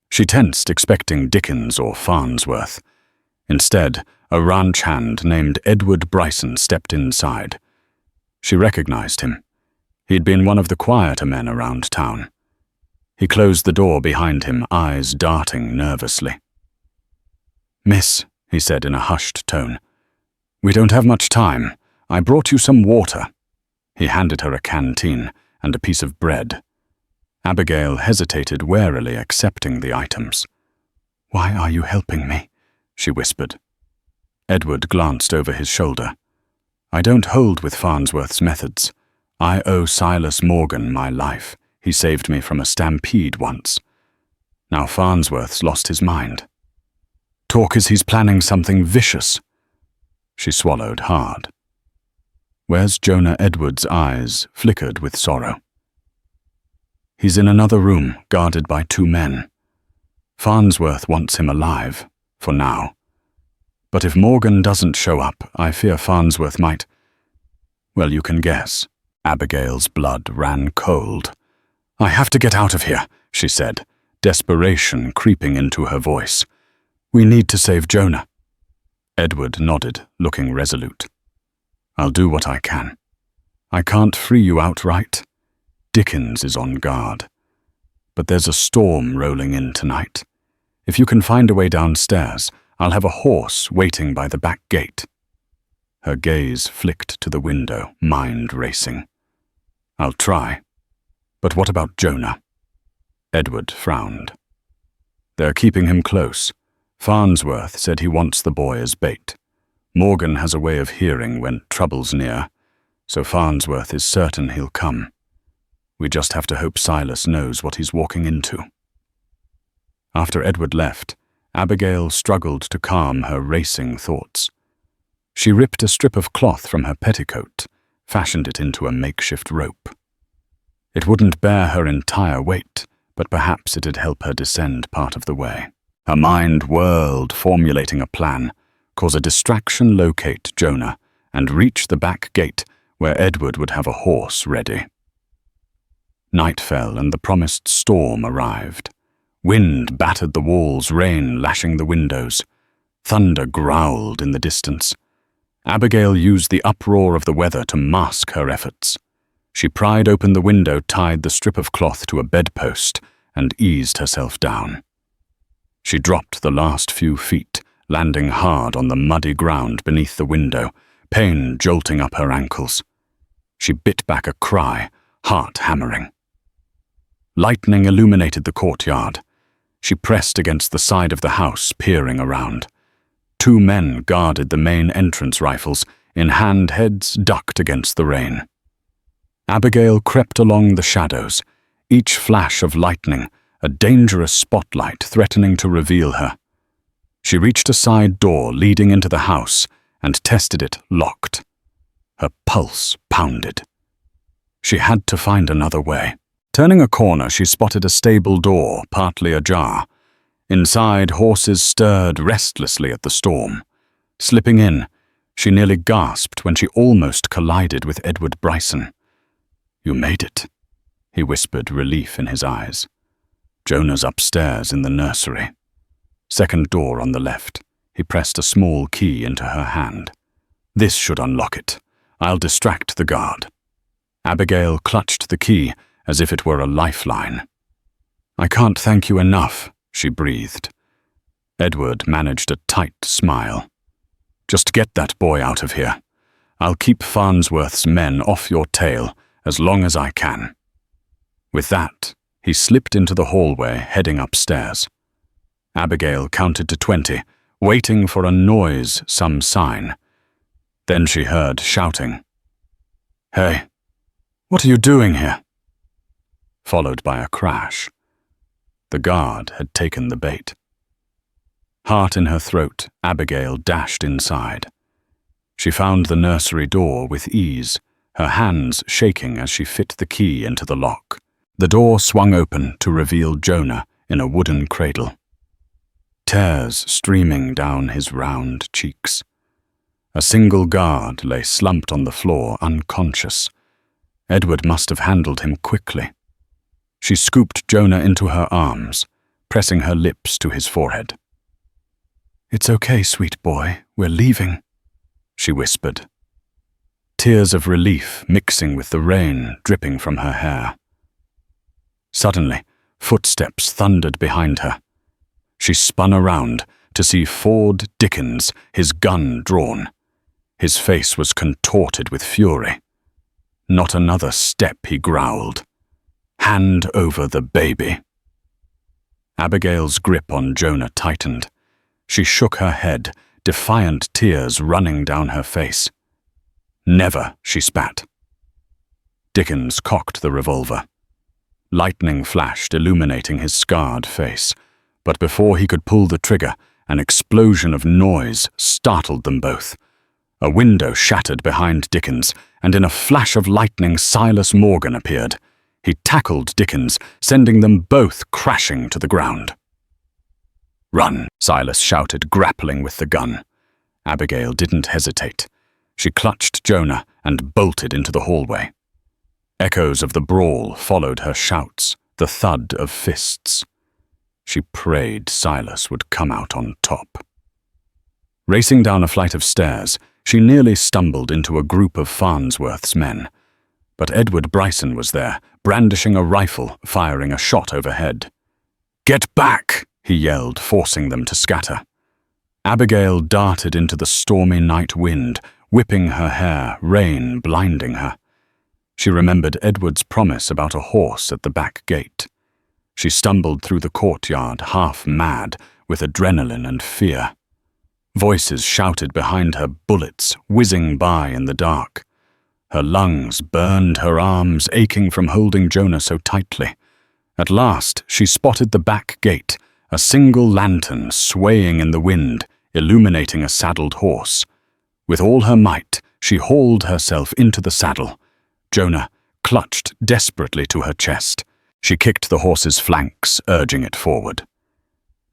She tensed, expecting Dickens or Farnsworth. Instead, a ranch hand named Edward Bryson stepped inside. She recognized him. He'd been one of the quieter men around town. He closed the door behind him, eyes darting nervously. "Miss," he said in a hushed tone, "we don't have much time. I brought you some water." He handed her a canteen and a piece of bread. Abigail hesitated warily, accepting the items. "Why are you helping me?" she whispered. Edward glanced over his shoulder. "I don't hold with Farnsworth's methods. I owe Silas Morgan my life. He saved me from a stampede once. Now Farnsworth's lost his mind. Talk as he's planning something vicious." She swallowed hard. Where's Jonah Edwards' eyes flickered with sorrow. "He's in another room, guarded by 2 men. Farnsworth wants him alive, for now. But if Morgan doesn't show up, I fear Farnsworth might... Well, you can guess." Abigail's blood ran cold. "I have to get out of here," she said, desperation creeping into her voice. "We need to save Jonah." Edward nodded, looking resolute. "I'll do what I can. I can't free you outright. Dickens is on guard. But there's a storm rolling in tonight. If you can find a way downstairs, I'll have a horse waiting by the back gate." Her gaze flicked to the window, mind racing. "I'll try. But what about Jonah?" Edward frowned. "They're keeping him close. Farnsworth said he wants the boy as bait. Morgan has a way of hearing when trouble's near, so Farnsworth is certain he'll come. We just have to hope Silas knows what he's walking into." After Edward left, Abigail struggled to calm her racing thoughts. She ripped a strip of cloth from her petticoat, fashioned it into a makeshift rope. It wouldn't bear her entire weight, but perhaps it'd help her descend part of the way. Her mind whirled, formulating a plan, cause a distraction locate Jonah, and reach the back gate where Edward would have a horse ready. Night fell and the promised storm arrived. Wind battered the walls, rain lashing the windows. Thunder growled in the distance. Abigail used the uproar of the weather to mask her efforts. She pried open the window, tied the strip of cloth to a bedpost, and eased herself down. She dropped the last few feet, landing hard on the muddy ground beneath the window, pain jolting up her ankles. She bit back a cry, heart hammering. Lightning illuminated the courtyard. She pressed against the side of the house, peering around. 2 men guarded the main entrance rifles, in hand, heads ducked against the rain. Abigail crept along the shadows, each flash of lightning a dangerous spotlight threatening to reveal her. She reached a side door leading into the house and tested it locked. Her pulse pounded. She had to find another way. Turning a corner, she spotted a stable door, partly ajar. Inside, horses stirred restlessly at the storm. Slipping in, she nearly gasped when she almost collided with Edward Bryson. "You made it," he whispered, relief in his eyes. "Jonah's upstairs in the nursery." Second door on the left. He pressed a small key into her hand. "This should unlock it. I'll distract the guard." Abigail clutched the key as if it were a lifeline. "I can't thank you enough," she breathed. Edward managed a tight smile. "Just get that boy out of here. I'll keep Farnsworth's men off your tail as long as I can." With that, he slipped into the hallway, heading upstairs. Abigail counted to 20, waiting for a noise, some sign. Then she heard shouting. "Hey, what are you doing here?" Followed by a crash. The guard had taken the bait. Heart in her throat, Abigail dashed inside. She found the nursery door with ease, her hands shaking as she fit the key into the lock. The door swung open to reveal Jonah in a wooden cradle. Tears streaming down his round cheeks. A single guard lay slumped on the floor, unconscious. Edward must have handled him quickly. She scooped Jonah into her arms, pressing her lips to his forehead. "It's okay, sweet boy, we're leaving," she whispered. Tears of relief mixing with the rain dripping from her hair. Suddenly, footsteps thundered behind her. She spun around to see Ford Dickens, his gun drawn. His face was contorted with fury. "Not another step," he growled. "Hand over the baby." Abigail's grip on Jonah tightened. She shook her head, defiant tears running down her face. "Never," she spat. Dickens cocked the revolver. Lightning flashed, illuminating his scarred face. But before he could pull the trigger, an explosion of noise startled them both. A window shattered behind Dickens, and in a flash of lightning Silas Morgan appeared. He tackled Dickens, sending them both crashing to the ground. "Run," Silas shouted, grappling with the gun. Abigail didn't hesitate. She clutched Jonah and bolted into the hallway. Echoes of the brawl followed her shouts, the thud of fists. She prayed Silas would come out on top. Racing down a flight of stairs, she nearly stumbled into a group of Farnsworth's men. But Edward Bryson was there, brandishing a rifle, firing a shot overhead. "Get back!" he yelled, forcing them to scatter. Abigail darted into the stormy night wind, whipping her hair, rain blinding her. She remembered Edward's promise about a horse at the back gate. She stumbled through the courtyard, half mad, with adrenaline and fear. Voices shouted behind her, bullets whizzing by in the dark. Her lungs burned, her arms aching from holding Jonah so tightly. At last, she spotted the back gate, a single lantern swaying in the wind, illuminating a saddled horse. With all her might, she hauled herself into the saddle. Jonah clutched desperately to her chest. She kicked the horse's flanks, urging it forward.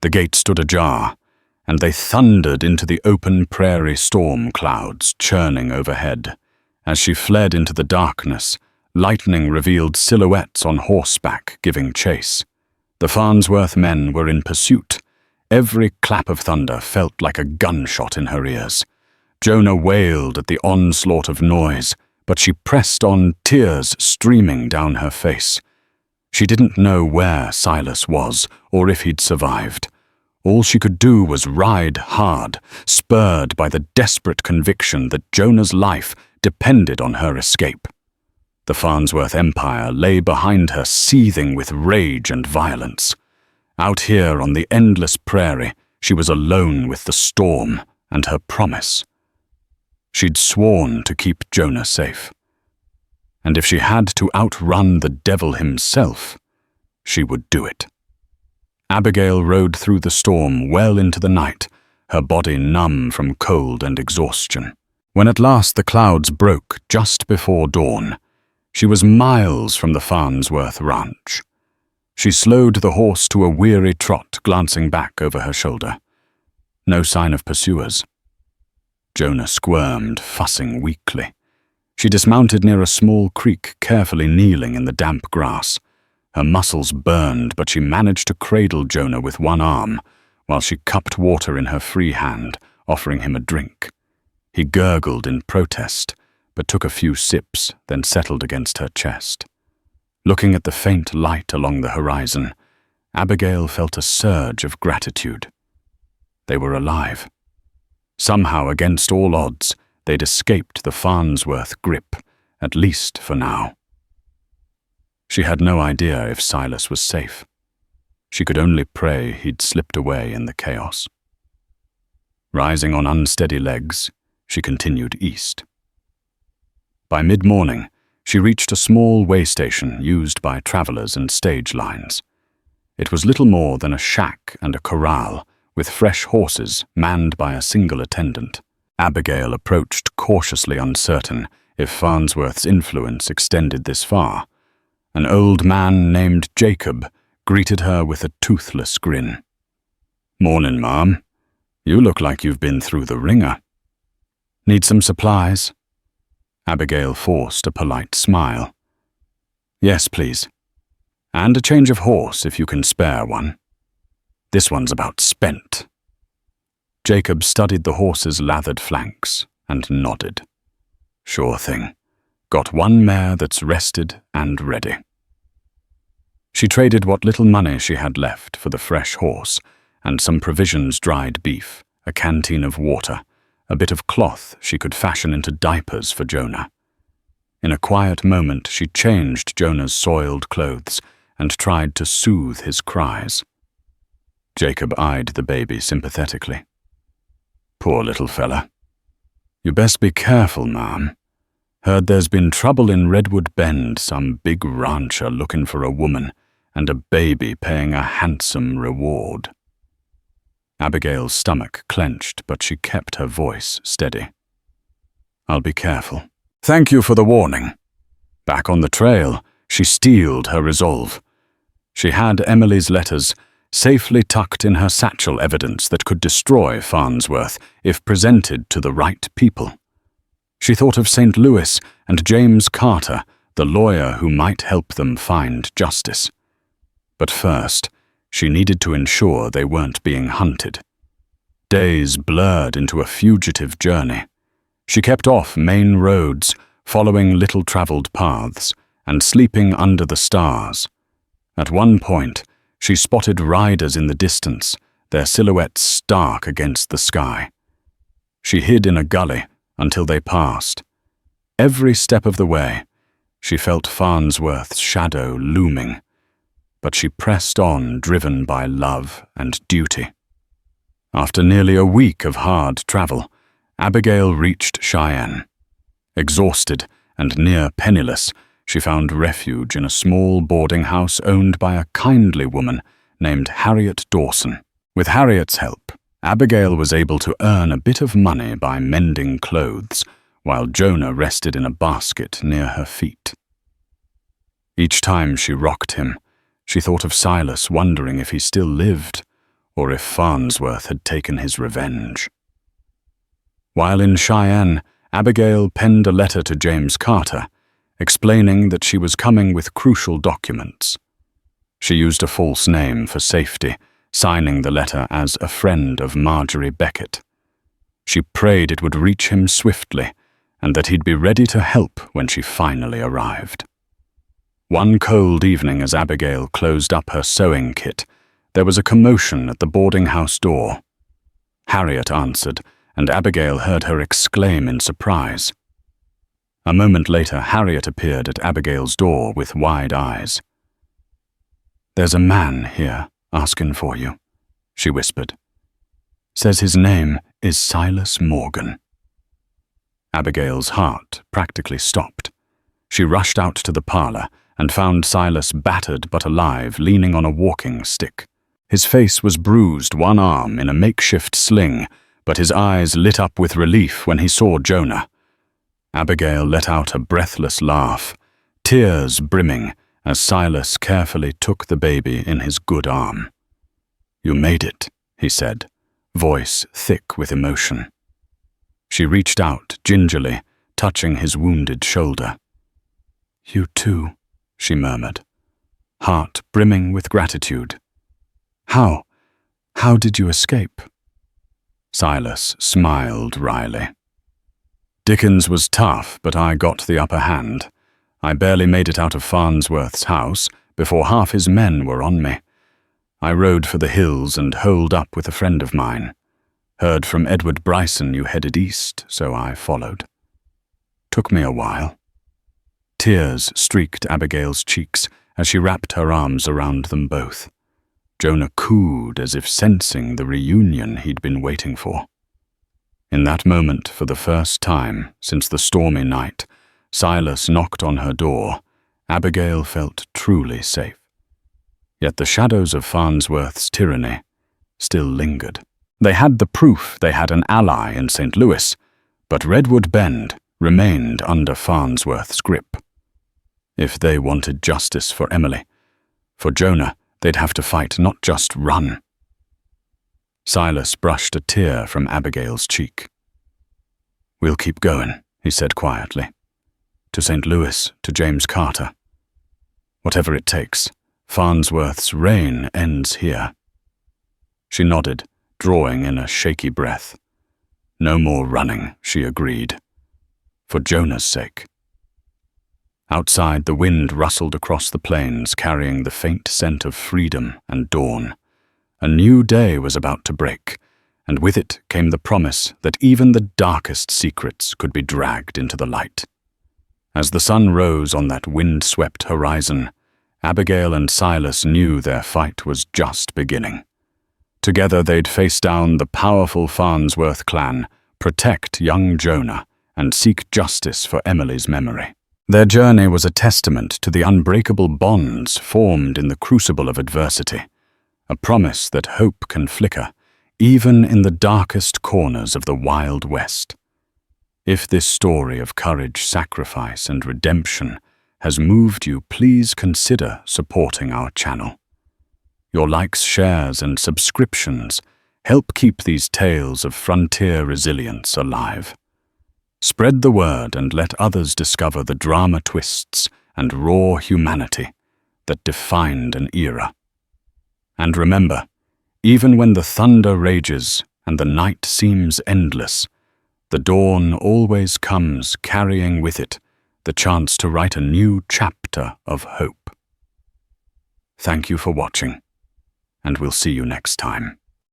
The gate stood ajar, and they thundered into the open prairie storm clouds churning overhead. As she fled into the darkness, lightning revealed silhouettes on horseback giving chase. The Farnsworth men were in pursuit. Every clap of thunder felt like a gunshot in her ears. Jonah wailed at the onslaught of noise, but she pressed on, tears streaming down her face. She didn't know where Silas was, or if he'd survived. All she could do was ride hard, spurred by the desperate conviction that Jonah's life depended on her escape. The Farnsworth Empire lay behind her, seething with rage and violence. Out here on the endless prairie, she was alone with the storm and her promise. She'd sworn to keep Jonah safe. And if she had to outrun the devil himself, she would do it. Abigail rode through the storm well into the night, her body numb from cold and exhaustion. When at last the clouds broke just before dawn, she was miles from the Farnsworth ranch. She slowed the horse to a weary trot, glancing back over her shoulder. No sign of pursuers. Jonah squirmed, fussing weakly. She dismounted near a small creek, carefully kneeling in the damp grass. Her muscles burned, but she managed to cradle Jonah with one arm, while she cupped water in her free hand, offering him a drink. He gurgled in protest, but took a few sips, then settled against her chest. Looking at the faint light along the horizon, Abigail felt a surge of gratitude. They were alive. Somehow, against all odds, they'd escaped the Farnsworth grip, at least for now. She had no idea if Silas was safe. She could only pray he'd slipped away in the chaos. Rising on unsteady legs, she continued east. By mid-morning, she reached a small way station used by travelers and stage lines. It was little more than a shack and a corral, with fresh horses manned by a single attendant. Abigail approached cautiously, uncertain if Farnsworth's influence extended this far. An old man named Jacob greeted her with a toothless grin. "Morning, ma'am. You look like you've been through the ringer." "Need some supplies?" Abigail forced a polite smile. "Yes, please. And a change of horse if you can spare one. This one's about spent." Jacob studied the horse's lathered flanks and nodded. "Sure thing. Got one mare that's rested and ready." She traded what little money she had left for the fresh horse and some provisions, dried beef, a canteen of water, a bit of cloth she could fashion into diapers for Jonah. In a quiet moment, she changed Jonah's soiled clothes and tried to soothe his cries. Jacob eyed the baby sympathetically. "Poor little fella. You best be careful, ma'am. Heard there's been trouble in Redwood Bend, some big rancher looking for a woman, and a baby paying a handsome reward." Abigail's stomach clenched, but she kept her voice steady. "I'll be careful. Thank you for the warning." Back on the trail, she steeled her resolve. She had Emily's letters safely tucked in her satchel, evidence that could destroy Farnsworth if presented to the right people. She thought of St. Louis and James Carter, the lawyer who might help them find justice. But first, she needed to ensure they weren't being hunted. Days blurred into a fugitive journey. She kept off main roads, following little-traveled paths, and sleeping under the stars. At one point, she spotted riders in the distance, their silhouettes stark against the sky. She hid in a gully until they passed. Every step of the way, she felt Farnsworth's shadow looming, but she pressed on, driven by love and duty. After nearly a week of hard travel, Abigail reached Cheyenne. Exhausted and near penniless, she found refuge in a small boarding house owned by a kindly woman named Harriet Dawson. With Harriet's help, Abigail was able to earn a bit of money by mending clothes, while Jonah rested in a basket near her feet. Each time she rocked him, she thought of Silas, wondering if he still lived, or if Farnsworth had taken his revenge. While in Cheyenne, Abigail penned a letter to James Carter, explaining that she was coming with crucial documents. She used a false name for safety, signing the letter as a friend of Marjorie Beckett. She prayed it would reach him swiftly, and that he'd be ready to help when she finally arrived. One cold evening, as Abigail closed up her sewing kit, there was a commotion at the boarding house door. Harriet answered, and Abigail heard her exclaim in surprise. A moment later, Harriet appeared at Abigail's door with wide eyes. "There's a man here asking for you," she whispered. "Says his name is Silas Morgan." Abigail's heart practically stopped. She rushed out to the parlor and found Silas battered but alive, leaning on a walking stick. His face was bruised, one arm in a makeshift sling, but his eyes lit up with relief when he saw Jonah. Abigail let out a breathless laugh, tears brimming as Silas carefully took the baby in his good arm. "You made it," he said, voice thick with emotion. She reached out gingerly, touching his wounded shoulder. "You too," she murmured, heart brimming with gratitude. How did you escape?" Silas smiled wryly. "Dickens was tough, but I got the upper hand. I barely made it out of Farnsworth's house before half his men were on me. I rode for the hills and holed up with a friend of mine. Heard from Edward Bryson you headed east, so I followed. Took me a while." Tears streaked Abigail's cheeks as she wrapped her arms around them both. Jonah cooed as if sensing the reunion he'd been waiting for. In that moment, for the first time since the stormy night, Silas knocked on her door, Abigail felt truly safe. Yet the shadows of Farnsworth's tyranny still lingered. They had the proof they had an ally in St. Louis, but Redwood Bend remained under Farnsworth's grip. If they wanted justice for Emily, for Jonah, they'd have to fight, not just run. Silas brushed a tear from Abigail's cheek. "We'll keep going," he said quietly. "To St. Louis, to James Carter. Whatever it takes, Farnsworth's reign ends here." She nodded, drawing in a shaky breath. "No more running," she agreed. "For Jonah's sake." Outside, the wind rustled across the plains, carrying the faint scent of freedom and dawn. A new day was about to break, and with it came the promise that even the darkest secrets could be dragged into the light. As the sun rose on that wind-swept horizon, Abigail and Silas knew their fight was just beginning. Together they'd face down the powerful Farnsworth clan, protect young Jonah, and seek justice for Emily's memory. Their journey was a testament to the unbreakable bonds formed in the crucible of adversity, a promise that hope can flicker, even in the darkest corners of the Wild West. If this story of courage, sacrifice, and redemption has moved you, please consider supporting our channel. Your likes, shares, and subscriptions help keep these tales of frontier resilience alive. Spread the word and let others discover the drama twists and raw humanity that defined an era. And remember, even when the thunder rages and the night seems endless, the dawn always comes carrying with it the chance to write a new chapter of hope. Thank you for watching, and we'll see you next time.